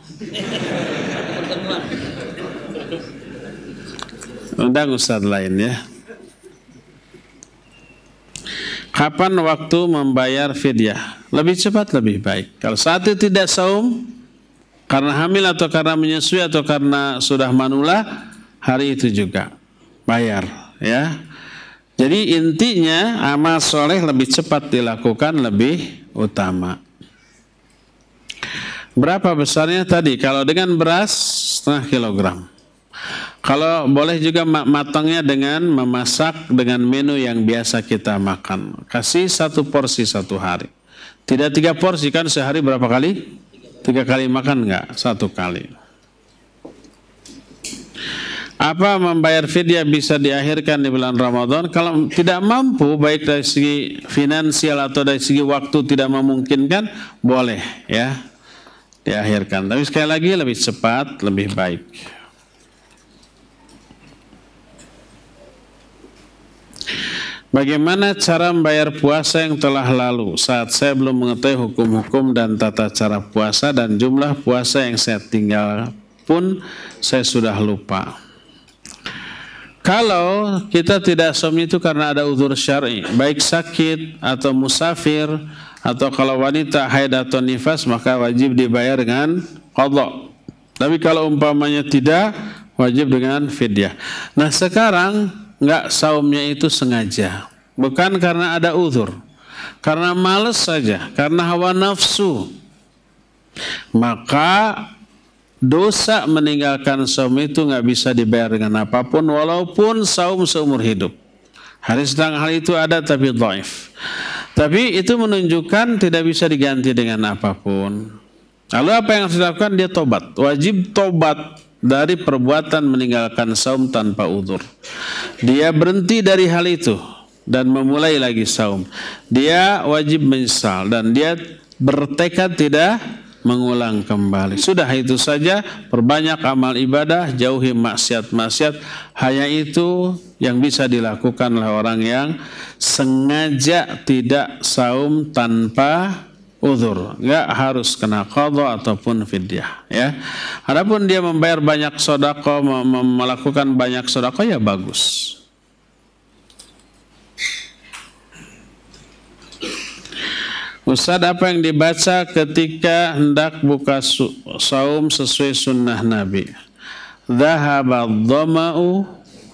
S1: Undang ustadz lain ya. Kapan waktu membayar fidyah? Lebih cepat lebih baik. Kalau saat itu tidak saum, karena hamil atau karena menyusui atau karena sudah manula, hari itu juga bayar ya. Jadi intinya amal soleh lebih cepat dilakukan, lebih utama. Berapa besarnya tadi? Kalau dengan beras 0,5 kilogram. Kalau boleh juga matangnya dengan memasak dengan menu yang biasa kita makan. Kasih 1 porsi 1 hari. Tidak 3 porsi, kan sehari berapa kali? 3 kali makan enggak? 1 kali. Apa membayar fidyah bisa diakhirkan di bulan Ramadan? Kalau tidak mampu, baik dari segi finansial atau dari segi waktu tidak memungkinkan, boleh ya diakhirkan. Tapi sekali lagi lebih cepat, lebih baik. Bagaimana cara membayar puasa yang telah lalu? Saat saya belum mengetahui hukum-hukum dan tata cara puasa dan jumlah puasa yang saya tinggal pun saya sudah lupa. Kalau kita tidak saum itu karena ada uzur syar'i, baik sakit atau musafir, atau kalau wanita haid atau nifas, maka wajib dibayar dengan qadha. Tapi kalau umpamanya tidak, wajib dengan fidyah. Nah sekarang enggak saumnya itu sengaja, bukan karena ada uzur, karena malas saja, karena hawa nafsu, maka dosa meninggalkan saum itu nggak bisa dibayar dengan apapun, walaupun saum seumur hidup. Hadis tentang hal itu ada tapi dhaif. Tapi itu menunjukkan tidak bisa diganti dengan apapun. Lalu apa yang harus dilakukan? Dia tobat. Wajib tobat dari perbuatan meninggalkan saum tanpa uzur. Dia berhenti dari hal itu dan memulai lagi saum. Dia wajib menyesal dan dia bertekad tidak mengulang kembali. Sudah itu saja, perbanyak amal ibadah, jauhi maksiat-maksiat. Hanya itu yang bisa dilakukan oleh orang yang sengaja tidak saum tanpa uzur. Enggak harus kena qadha ataupun fidyah ya. Adapun dia membayar banyak sedekah, melakukan banyak sedekah, ya bagus. Ustaz, apa yang dibaca ketika hendak buka saum sesuai sunnah Nabi? Dhahaba dhama'u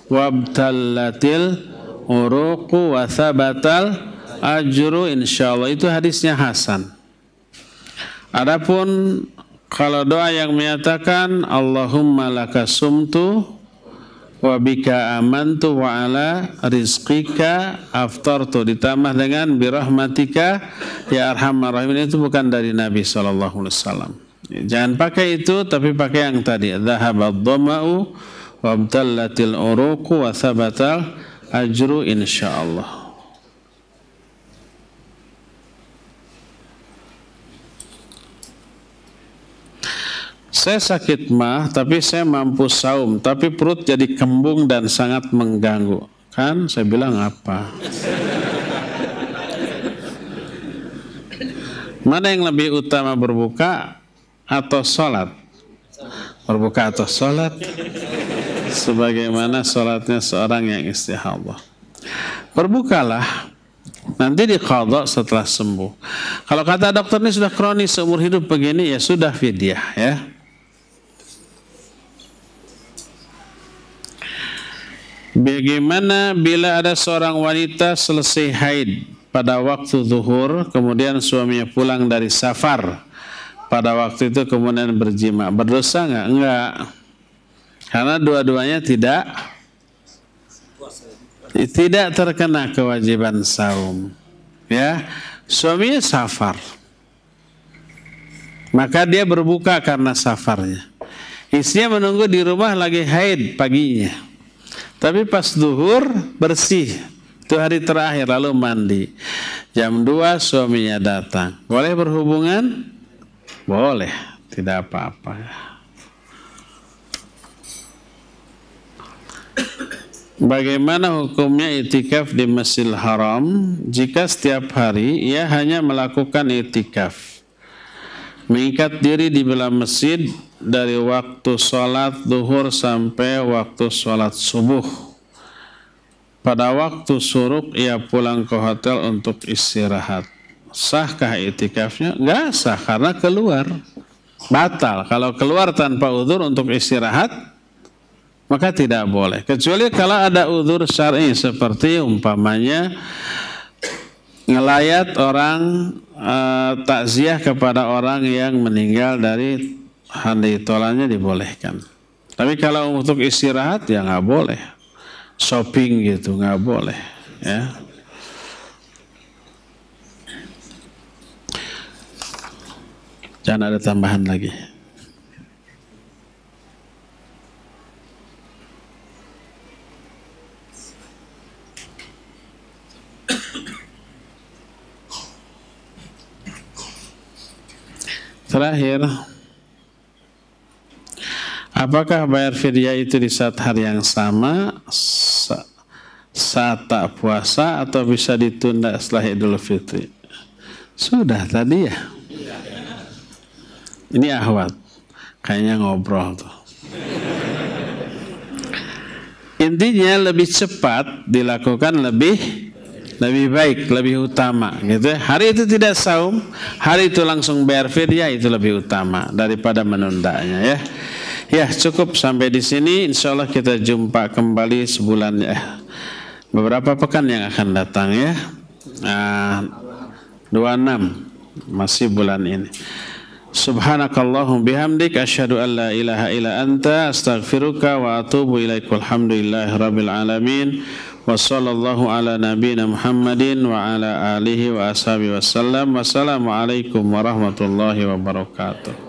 S1: wabtallatil uruqu wa thabatal ajru, insyaallah. Itu hadisnya hasan. Adapun kalau doa yang menyatakan Allahumma laka sumtu wa bika amantu wa ala rizqika aftartu, ditambah dengan birahmatika ya arhamar rahimin, itu bukan dari Nabi SAW. Jangan pakai itu, tapi pakai yang tadi, dhahabad dhama'u wa abtallatil uruqu wa thabatal ajru, insyaallah. Saya sakit mah, tapi saya mampu saum, tapi perut jadi kembung dan sangat mengganggu. Kan saya bilang apa? Mana yang lebih utama, berbuka atau sholat? Berbuka atau sholat? Sebagaimana sholatnya seorang yang istihadah. Berbukalah, nanti diqadha setelah sembuh. Kalau kata dokter ini sudah kronis seumur hidup begini, ya sudah fidyah ya. Bagaimana bila ada seorang wanita selesai haid pada waktu zuhur, kemudian suaminya pulang dari safar pada waktu itu, kemudian berjima, berdosa nggak? Enggak, karena dua-duanya tidak terkena kewajiban saum ya. Suaminya safar, maka dia berbuka karena safarnya. Istrinya menunggu di rumah lagi haid paginya, tapi pas zuhur bersih, itu hari terakhir, lalu mandi. Jam 2 suaminya datang. Boleh berhubungan? Boleh, tidak apa-apa. Bagaimana hukumnya itikaf di Masjidil Haram jika setiap hari ia hanya melakukan itikaf, mengikat diri di dalam masjid dari waktu sholat zuhur sampai waktu sholat subuh. Pada waktu syuruk ia pulang ke hotel untuk istirahat. Sahkah itikafnya? Enggak sah, karena keluar. Batal. Kalau keluar tanpa uzur untuk istirahat, maka tidak boleh. Kecuali kalau ada uzur syar'i, seperti umpamanya ngelayat orang, takziah kepada orang yang meninggal dari handai tolannya, dibolehkan. Tapi kalau untuk istirahat ya nggak boleh. Shopping gitu nggak boleh ya. Jangan ada tambahan lagi. Terakhir, apakah bayar fidyah itu di saat hari yang sama, saat tak puasa, atau bisa ditunda setelah Idul Fitri? Sudah tadi ya. Ini Ahwat, kayaknya ngobrol tuh. Intinya lebih cepat dilakukan lebih baik, lebih utama gitu ya. Hari itu tidak saum, hari itu langsung bayar fidyah, itu lebih utama daripada menundanya ya. Ya, cukup sampai di sini. Insyaallah kita jumpa kembali sebulan ya. Beberapa pekan yang akan datang ya. 26 masih bulan ini. Subhanakallahum bihamdik asyhadu an la ilaha illa anta astaghfiruka wa atubu ilaik. Walhamdulillahi rabbil alamin. Wa sallallahu ala nabiyina Muhammadin wa ala alihi wa ashabihi wasallam. Wassalamualaikum warahmatullahi wabarakatuh.